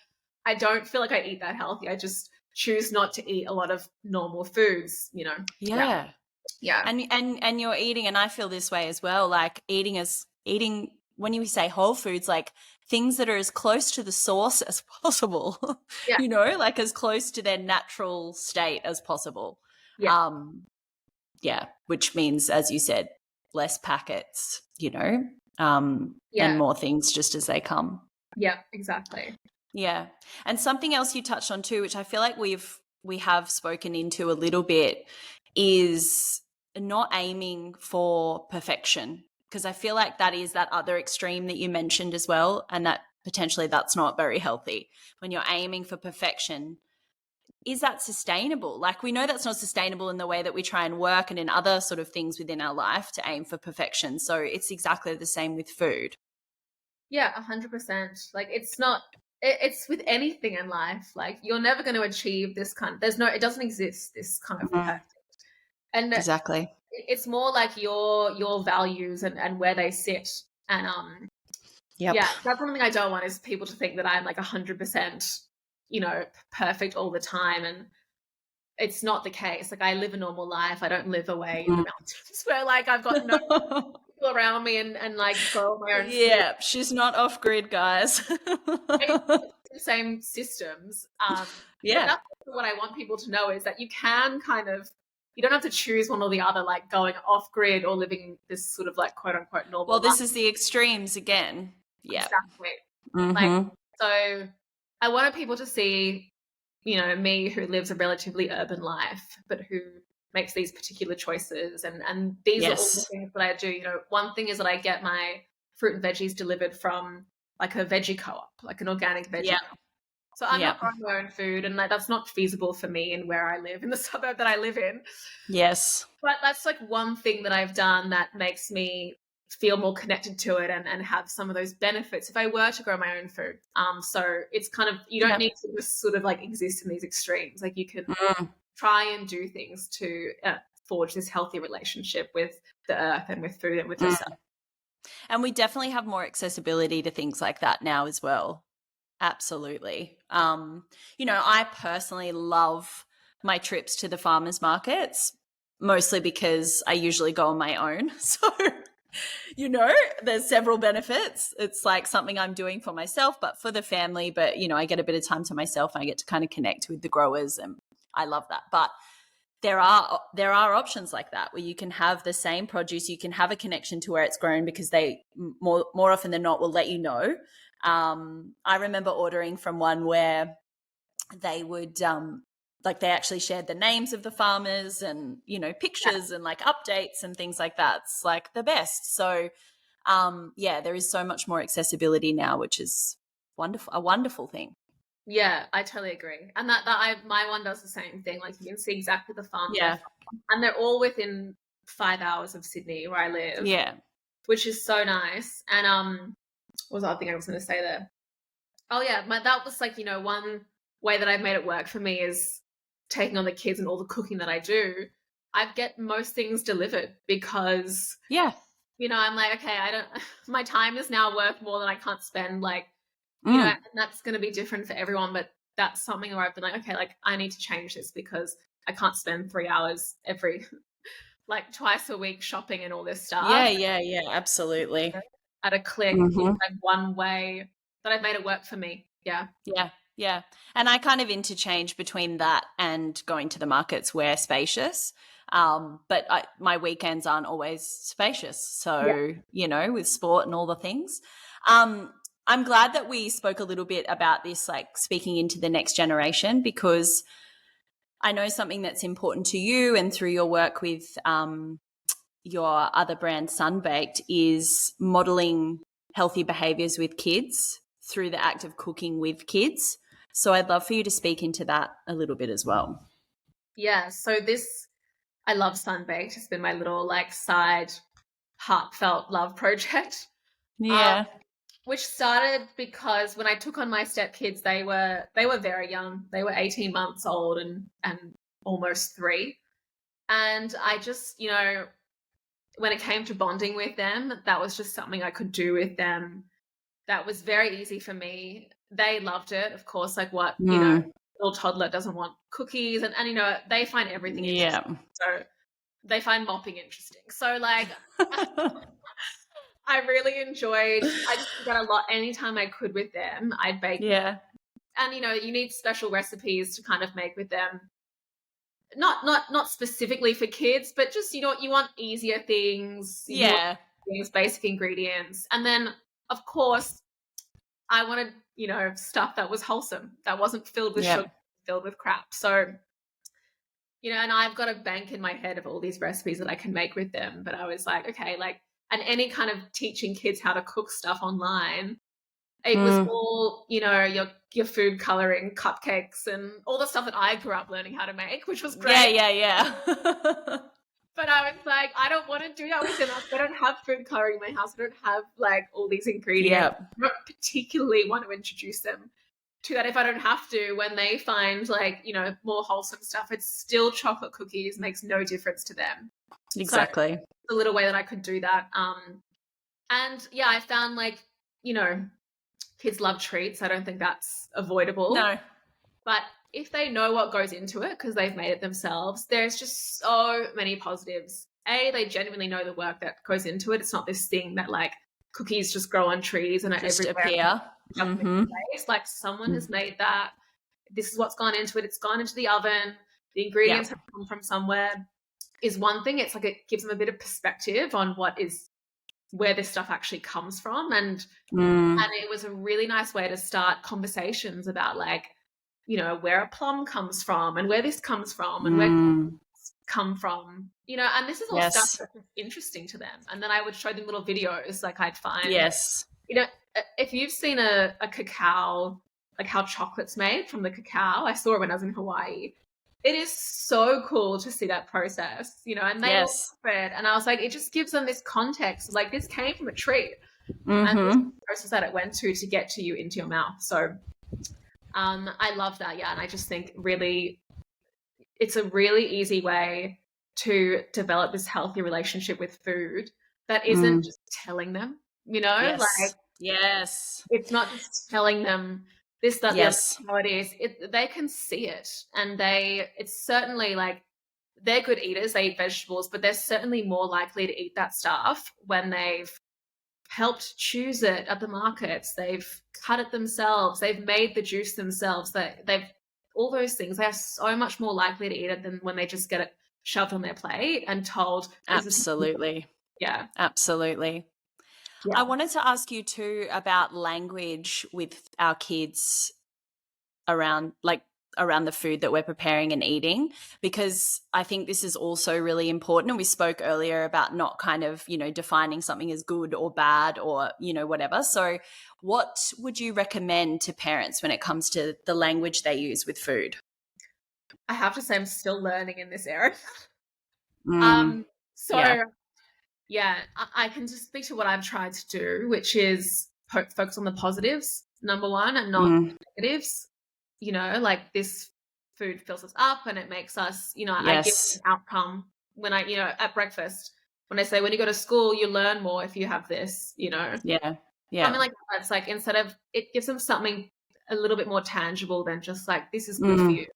I don't feel like I eat that healthy. I just choose not to eat a lot of normal foods, you know. Yeah. Yeah. And you're eating, and I feel this way as well, like eating when you say whole foods, like things that are as close to the source as possible. Yeah. You know, like as close to their natural state as possible. Yeah. Yeah, which means, as you said, less packets, you know, Yeah. and more things just as they come. Yeah, exactly. Yeah. And something else you touched on too, which I feel like we have spoken into a little bit, is not aiming for perfection, because I feel like that is that other extreme that you mentioned as well, and that potentially that's not very healthy. When you're aiming for perfection, is that sustainable? Like, we know that's not sustainable in the way that we try and work and in other sort of things within our life to aim for perfection. So it's exactly the same with food. Yeah, 100%. Like, it's not, it's with anything in life. Like, you're never going to achieve this kind, it doesn't exist, this kind of perfect. And Exactly. it's more like your values and where they sit. And Yep. yeah, that's one thing I don't want is people to think that I'm like 100%, you know, perfect all the time. And it's not the case. Like, I live a normal life. I don't live away in the mountains where like I've got no people around me and like grow my own food. Yeah, she's not off grid, guys. The same systems. But Yeah, that's what I want people to know is that you can kind of, you don't have to choose one or the other, like going off grid or living this sort of like quote unquote normal well, life. this is the extremes again. Yeah. Exactly. Like, Mm-hmm. so I wanted people to see, you know, me who lives a relatively urban life, but who makes these particular choices. And these are all the Yes. things that I do. You know, one thing is that I get my fruit and veggies delivered from like a veggie co-op, like an organic veggie Yeah. co-op. So I'm Yeah. not growing my own food, and like, that's not feasible for me in where I live, in the suburb that I live in. Yes. But that's like one thing that I've done that makes me feel more connected to it and have some of those benefits if I were to grow my own food. So it's kind of, you don't Yep. need to just sort of like exist in these extremes. Like, you can Mm. try and do things to forge this healthy relationship with the earth and with food and with yourself. And we definitely have more accessibility to things like that now as well. Absolutely. You know, I personally love my trips to the farmers markets, mostly because I usually go on my own. So you know, there's several benefits. It's like something I'm doing for myself, but for the family. But, you know, I get a bit of time to myself and I get to kind of connect with the growers, and I love that. But there are options like that where you can have the same produce, you can have a connection to where it's grown, because they more often than not will let you know. I remember ordering from one where they would like they actually shared the names of the farmers and, you know, pictures and like updates and things like that. It's like the best. So yeah, there is so much more accessibility now, which is a wonderful thing. Yeah, I totally agree. And my one does the same thing. Like you can see exactly the farms Yeah. and they're all within 5 hours of Sydney where I live. Yeah. Which is so nice. And what was the other thing I was going to say there? Oh yeah, that was like, you know, one way that I've made it work for me is taking on the kids and all the cooking that I do. I get most things delivered because, Yeah. you know, I'm like, okay, my time is now worth more than I can't spend. Like, you know, and that's going to be different for everyone, but that's something where I've been like, okay, like I need to change this because I can't spend 3 hours every, like twice a week shopping and all this stuff. Yeah, absolutely. At a click, like one way that I've made it work for me. Yeah. And I kind of interchange between that and going to the markets where spacious. But my weekends aren't always spacious. So, you know, with sport and all the things. I'm glad that we spoke a little bit about this, like speaking into the next generation, because I know something that's important to you and through your work with your other brand, Sunbaked, is modeling healthy behaviors with kids through the act of cooking with kids. So I'd love for you to speak into that a little bit as well. Yeah. So I love Sunbaked. It's been my little like side heartfelt love project. Yeah. Which started because when I took on my stepkids, they were very young. They were 18 months old and almost 3. And I just, you know, when it came to bonding with them, that was just something I could do with them. That was very easy for me. They loved it, of course, like what, you know, little toddler doesn't want cookies and you know, they find everything interesting. So they find mopping interesting. So like I really enjoyed, I just did that a lot. Anytime I could with them, I'd bake. Yeah. And, you know, you need special recipes to kind of make with them. Not specifically for kids, but just, you know, you want easier things. You want things, basic ingredients. And then, of course, I wanted, you know, stuff that was wholesome, that wasn't filled with sugar, filled with crap. So, you know, and I've got a bank in my head of all these recipes that I can make with them. But I was like, okay, like, and any kind of teaching kids how to cook stuff online, it was all, you know, your food coloring, cupcakes, and all the stuff that I grew up learning how to make, which was great. Yeah. But I was like, I don't want to do that with them. I don't have food coloring in my house. I don't have like all these ingredients. I don't particularly want to introduce them to that if I don't have to. When they find like, you know, more wholesome stuff, it's still chocolate cookies, makes no difference to them. Exactly. So, a little way that I could do that. And yeah, I found like, you know, kids love treats. I don't think that's avoidable. No. But if they know what goes into it because they've made it themselves, there's just so many positives. They genuinely know the work that goes into it. It's not this thing that like cookies just grow on trees and are just everywhere. appear. Like someone has made that. This is what's gone into it. It's gone into the oven. The ingredients have come from somewhere. Is one thing. It's like it gives them a bit of perspective on where this stuff actually comes from. And it was a really nice way to start conversations about like, you know, where a plum comes from and where this comes from and where come from, you know, and this is all stuff that's interesting to them. And then I would show them little videos like I'd find. You know, if you've seen a cacao, like how chocolate's made from the cacao, I saw it when I was in Hawaii. It is so cool to see that process, you know, and they love it. And I was like, it just gives them this context. Like this came from a tree and this process that it went to get to you into your mouth. So I love that. Yeah. And I just think really, it's a really easy way to develop this healthy relationship with food that isn't just telling them, you know, like, it's not just telling them this, that, the other, how it is. They can see it, and it's certainly like they're good eaters, they eat vegetables, but they're certainly more likely to eat that stuff when they've helped choose it at the markets, they've cut it themselves, they've made the juice themselves, they've all those things. They're so much more likely to eat it than when they just get it shoved on their plate and told. Absolutely. Yeah. Absolutely. Yeah. I wanted to ask you too about language with our kids around the food that we're preparing and eating, because I think this is also really important. And we spoke earlier about not kind of, defining something as good or bad or, whatever. So what would you recommend to parents when it comes to the language they use with food? I have to say I'm still learning in this area. Yeah. Yeah, I can just speak to what I've tried to do, which is focus on the positives, number one, and not negatives. Like this food fills us up and it makes us, I give Yes. an outcome when at breakfast, when I say, when you go to school, you learn more if you have this, Yeah. something like that. It's like, instead of, it gives them something a little bit more tangible than just like, this is good for you.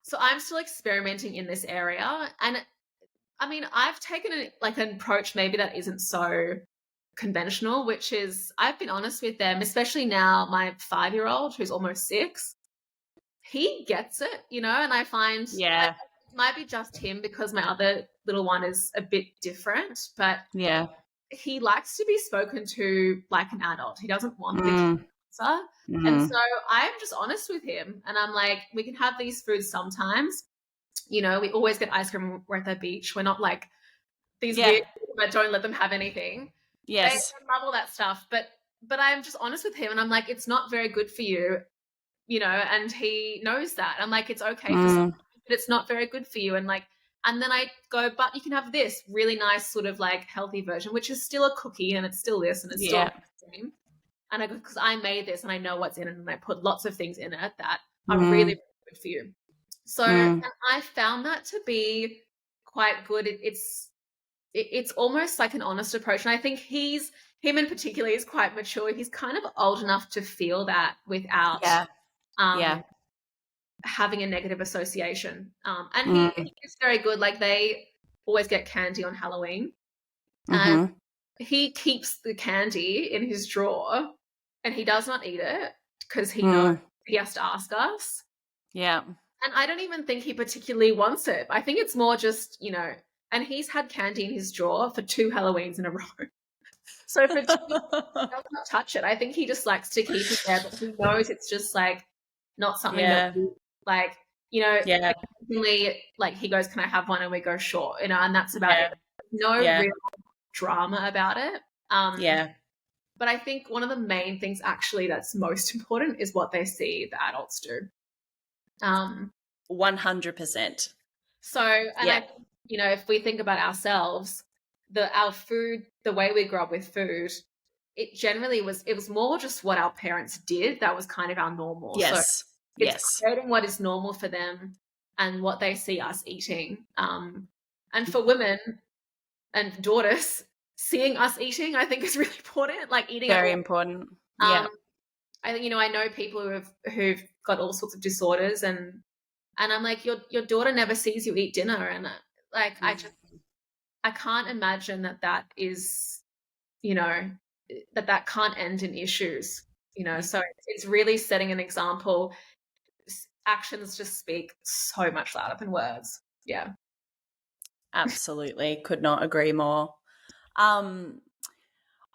So I'm still experimenting in this area. And I mean, I've taken an approach maybe that isn't so conventional, which is I've been honest with them, especially now my 5-year-old who's almost 6, he gets it, and I find like, it might be just him because my other little one is a bit different, but he likes to be spoken to like an adult. He doesn't want the answer. And so I'm just honest with him and I'm like, we can have these foods sometimes. We always get ice cream when we're at the beach. We're not like these weird people that don't let them have anything. Yes. They love all that stuff. But I'm just honest with him and I'm like, it's not very good for you, and he knows that. I'm like, it's okay for some, but it's not very good for you. And then I go, but you can have this really nice sort of like healthy version, which is still a cookie and it's still this and it's still the same. And I go, because I made this and I know what's in it and I put lots of things in it that are really, really good for you. So and I found that to be quite good. It's almost like an honest approach. And I think him in particular is quite mature. He's kind of old enough to feel that without having a negative association. And he is very good. Like they always get candy on Halloween. And he keeps the candy in his drawer and he does not eat it because he knows he has to ask us. Yeah. And I don't even think he particularly wants it. I think it's more just, and he's had candy in his drawer for 2 Halloweens in a row. So for 2, he does not touch it. I think he just likes to keep it there, but he knows it's just like not something that we, like, occasionally, like he goes, can I have one? And we go, sure, and that's about it. No real drama about it. But I think one of the main things actually that's most important is what they see the adults do. 100%. So, and I think, if we think about ourselves, our food, the way we grew up with food, it was more just what our parents did. That was kind of our normal. Yes. So it's creating what is normal for them and what they see us eating. And for women and daughters, seeing us eating, I think is really important. Like eating very important. Yeah. I think, I know people who've got all sorts of disorders and I'm like, your daughter never sees you eat dinner. And like, I can't imagine that is, that can't end in issues, so it's really setting an example. Actions just speak so much louder than words. Yeah. Absolutely. Could not agree more. On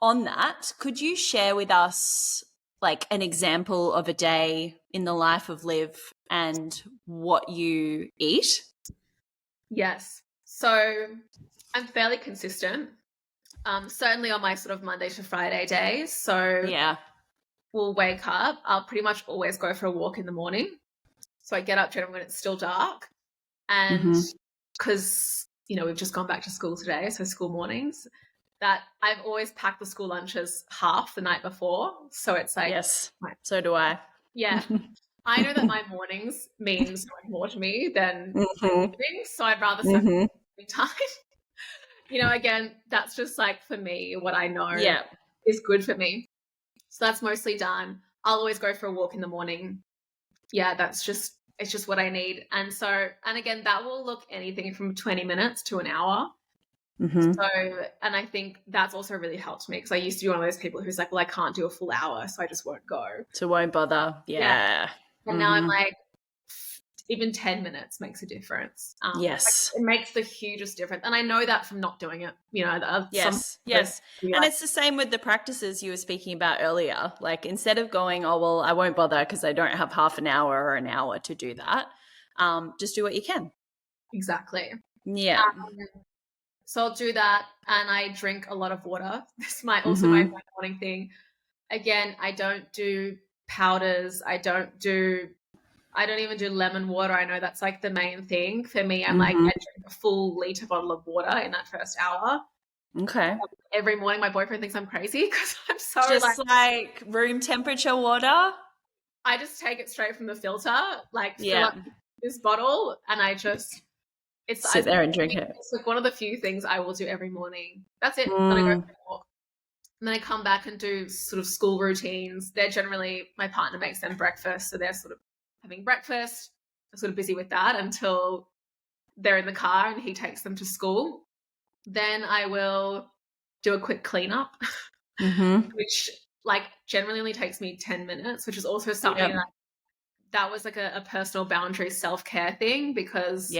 that, could you share with us like an example of a day in the life of Liv and what you eat? Yes. So I'm fairly consistent, certainly on my sort of Monday to Friday days. So we'll wake up. I'll pretty much always go for a walk in the morning. So I get up generally when it's still dark. And because, we've just gone back to school today, so school mornings, that I've always packed the school lunches half the night before. So it's like... Yes, so do I. Yeah. I know that my mornings mean so much more to me than my evenings, so I'd rather spend time. Again, that's just like for me what I know is good for me. So that's mostly done. I'll always go for a walk in the morning. Yeah, that's just It's just what I need. And so, and again, that will look anything from 20 minutes to an hour. So, and I think that's also really helped me because I used to be one of those people who's like, well, I can't do a full hour, so I just won't go. So won't bother. Yeah. And now I'm like, even 10 minutes makes a difference. Yes. Like, it makes the hugest difference. And I know that from not doing it, you know. Yes. And it's the same with the practices you were speaking about earlier. Like instead of going, oh, well, I won't bother because I don't have half an hour or an hour to do that, just do what you can. Exactly. Yeah. So I'll do that, and I drink a lot of water. This might also be my morning thing. Again, I don't do powders. I don't even do lemon water. I know that's like the main thing for me. I'm like, I drink a full liter bottle of water in that first hour. Okay. Every morning, my boyfriend thinks I'm crazy because I'm so just like room temperature water. I just take it straight from the filter, like fill up this bottle, and I just sit there and drink it. It's like one of the few things I will do every morning. That's it. Then I go for a walk. And then I come back and do sort of school routines. They're generally, my partner makes them breakfast, so they're sort of having breakfast. I'm sort of busy with that until they're in the car and he takes them to school. Then I will do a quick cleanup, which like generally only takes me 10 minutes, which is also something that was like a personal boundary self-care thing because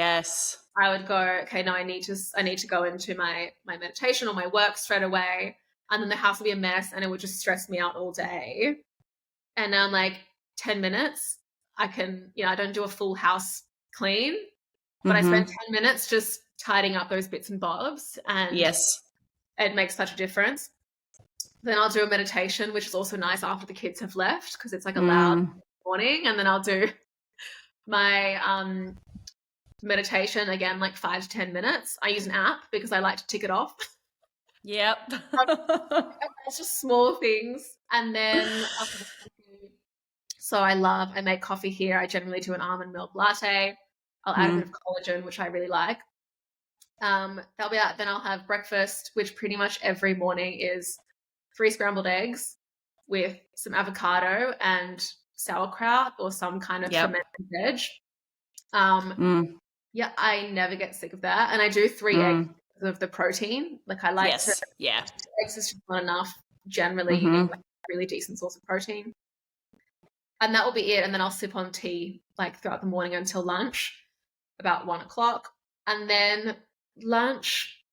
I would go, okay, no, I need to go into my meditation or my work straight away. And then the house would be a mess and it would just stress me out all day. And now I'm like 10 minutes, I can, I don't do a full house clean, but I spend 10 minutes just tidying up those bits and bobs. And it makes such a difference. Then I'll do a meditation, which is also nice after the kids have left because it's like a loud morning. And then I'll do my meditation again, like 5 to 10 minutes. I use an app because I like to tick it off. It's just small things. And then so I make coffee here. I generally do an almond milk latte. I'll add a bit of collagen, which I really like. That'll be that. Then I'll have breakfast, which pretty much every morning is 3 scrambled eggs with some avocado and sauerkraut or some kind of fermented veg. Yeah, I never get sick of that. And I do 3 eggs because of the protein. Like I like to, eggs is just not enough. Generally, you need like a really decent source of protein. And that will be it. And then I'll sip on tea like throughout the morning until lunch, about 1 o'clock. And then lunch,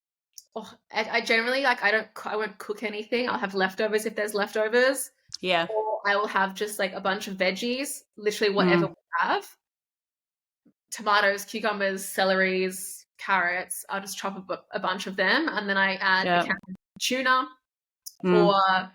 I generally I won't cook anything. I'll have leftovers if there's leftovers. Yeah. Or I will have just like a bunch of veggies, literally whatever we have. Tomatoes, cucumbers, celeries, carrots. I'll just chop a bunch of them, and then I add a can of tuna, or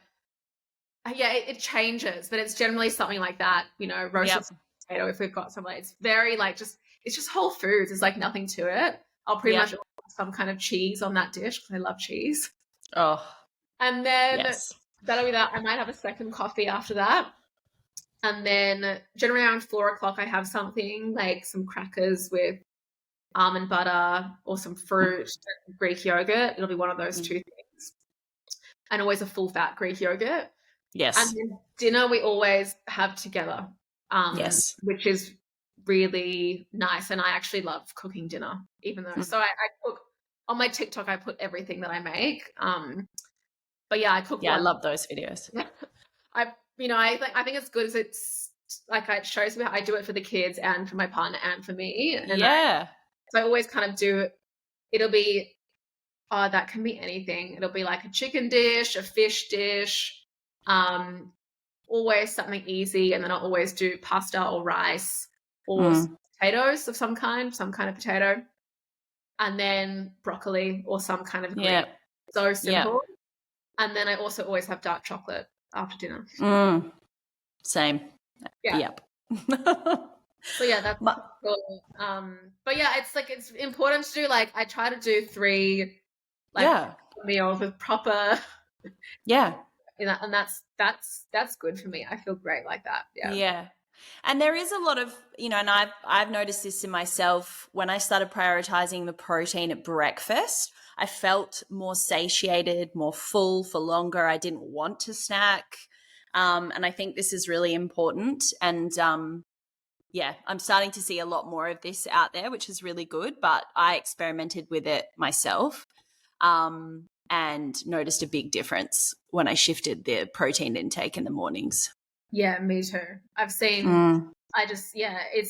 it changes, but it's generally something like that. Roasted potato if we've got some. Like, it's very like it's just whole foods. There's like nothing to it. I'll pretty much put some kind of cheese on that dish because I love cheese. Oh, and then that'll be that. I might have a second coffee after that. And then generally around 4 o'clock, I have something like some crackers with almond butter or some fruit, Greek yogurt. It'll be one of those 2 things. And always a full fat Greek yogurt. Yes. And then dinner we always have together, which is really nice. And I actually love cooking dinner, even though. So I cook on my TikTok. I put everything that I make. But yeah, I cook. Yeah, I love those videos. I think it's good because it's like it shows me how I do it for the kids and for my partner and for me. And so I always kind of do. It'll be, that can be anything. It'll be like a chicken dish, a fish dish, always something easy. And then I'll always do pasta or rice or potatoes of some kind of potato, and then broccoli or some kind of green. So simple. And then I also always have dark chocolate after dinner. Same. Yep. So yeah, that's cool. But yeah, it's important to do, like, I try to do 3 meals with proper and that's good for me. I feel great like that. And there is a lot of, and I've noticed this in myself when I started prioritizing the protein at breakfast. I felt more satiated, more full for longer. I didn't want to snack. And I think this is really important. And I'm starting to see a lot more of this out there, which is really good. But I experimented with it myself and noticed a big difference when I shifted the protein intake in the mornings. Yeah, me too. I've seen, it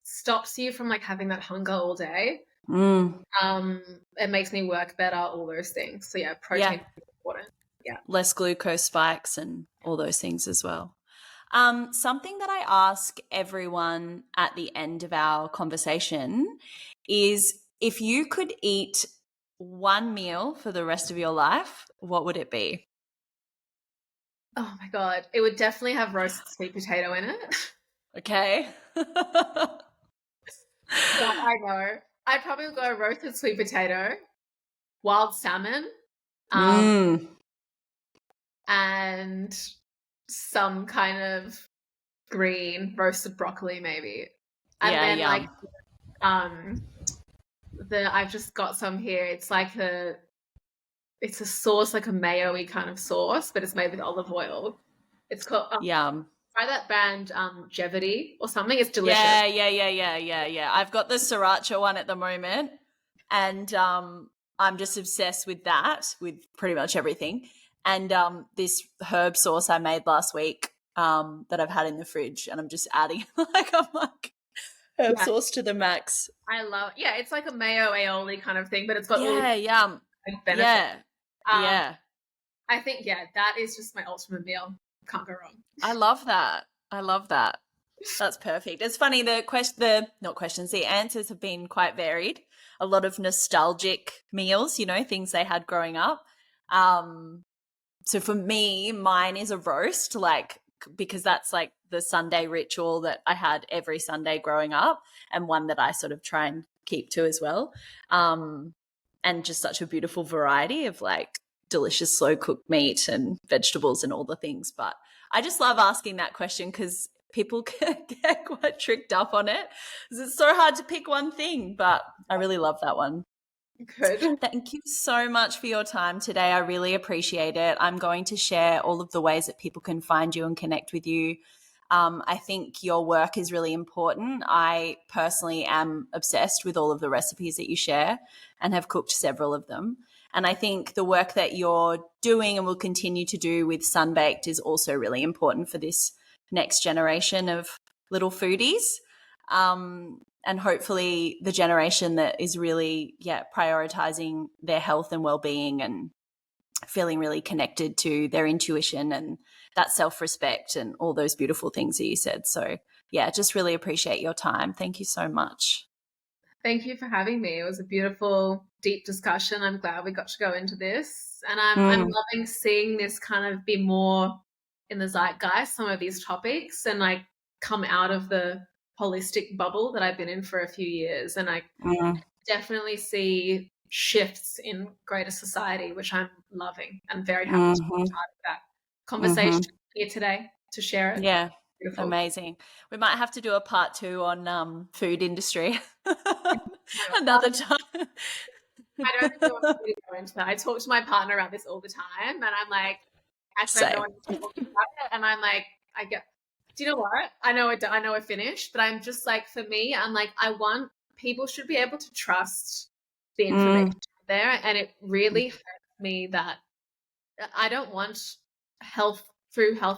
stops you from like having that hunger all day. It makes me work better, all those things. So yeah, protein is important. Yeah. Less glucose spikes and all those things as well. Something that I ask everyone at the end of our conversation is, if you could eat one meal for the rest of your life, what would it be? Oh my God. It would definitely have roasted sweet potato in it. Okay. Yeah, I know. I'd probably go roasted sweet potato, wild salmon, and some kind of green roasted broccoli maybe. And then yum. I've just got some here. It's a sauce, like a mayo-y kind of sauce, but it's made with olive oil. It's called Yum. try that brand Jevity or something. It's delicious. Yeah. I've got the sriracha one at the moment, and I'm just obsessed with that, with pretty much everything. And this herb sauce I made last week that I've had in the fridge, and I'm just adding herb sauce to the max. I love it's like a mayo aioli kind of thing, but it's got all benefits. I think that is just my ultimate meal. Can't go wrong. I love that. That's perfect. It's funny, the answers have been quite varied. A lot of nostalgic meals, things they had growing up. So for me, mine is a roast, because that's like the Sunday ritual that I had every Sunday growing up, and one that I sort of try and keep to as well. And just such a beautiful variety of delicious slow cooked meat and vegetables and all the things. But I just love asking that question because people can get quite tricked up on it, because it's so hard to pick one thing. But I really love that one. Good. Thank you so much for your time today. I really appreciate it. I'm going to share all of the ways that people can find you and connect with you. I think your work is really important. I personally am obsessed with all of the recipes that you share and have cooked several of them. And I think the work that you're doing and will continue to do with Sunbaked is also really important for this next generation of little foodies. And hopefully the generation that is really, prioritizing their health and well-being and feeling really connected to their intuition and that self-respect and all those beautiful things that you said. So, just really appreciate your time. Thank you so much. Thank you for having me. It was a beautiful, deep discussion. I'm glad we got to go into this. And I'm loving seeing this kind of be more in the zeitgeist, some of these topics, and come out of the holistic bubble that I've been in for a few years. And I definitely see shifts in greater society, which I'm loving. I'm very happy to be part of that conversation here today to share it. Yeah. Beautiful. Amazing. We might have to do a part 2 on food industry another time. I don't think I want to go into that. I talk to my partner about this all the time, and I'm like, actually, I don't want to talk about it. And I'm like, do you know what? I know we're finished, but I'm just like, for me, I'm like, people should be able to trust the information there. And it really hurts me that I don't want health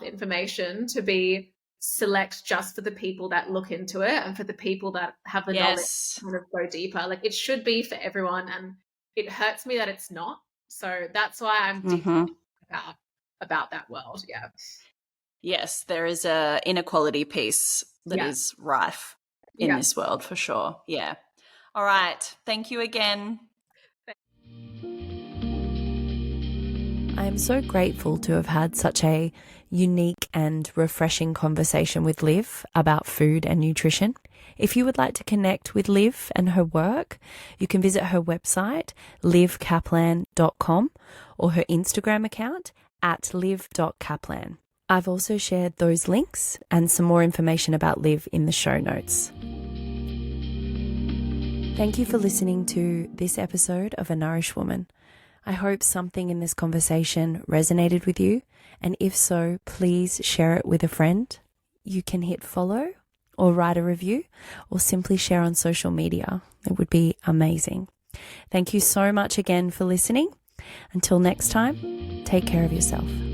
information to be select just for the people that look into it and for the people that have the knowledge to kind of go deeper. It should be for everyone, and it hurts me that it's not. So that's why I'm deeply about that world. Yeah. Yes, there is a inequality piece that is rife in this world for sure. Yeah. All right. Thank you again. I am so grateful to have had such a unique and refreshing conversation with Liv about food and nutrition. If you would like to connect with Liv and her work, you can visit her website, livkaplan.com, or her Instagram account @liv.kaplan. I've also shared those links and some more information about Liv in the show notes. Thank you for listening to this episode of A Nourished Woman. I hope something in this conversation resonated with you, and if so, please share it with a friend. You can hit follow or write a review, or simply share on social media. It would be amazing. Thank you so much again for listening. Until next time, take care of yourself.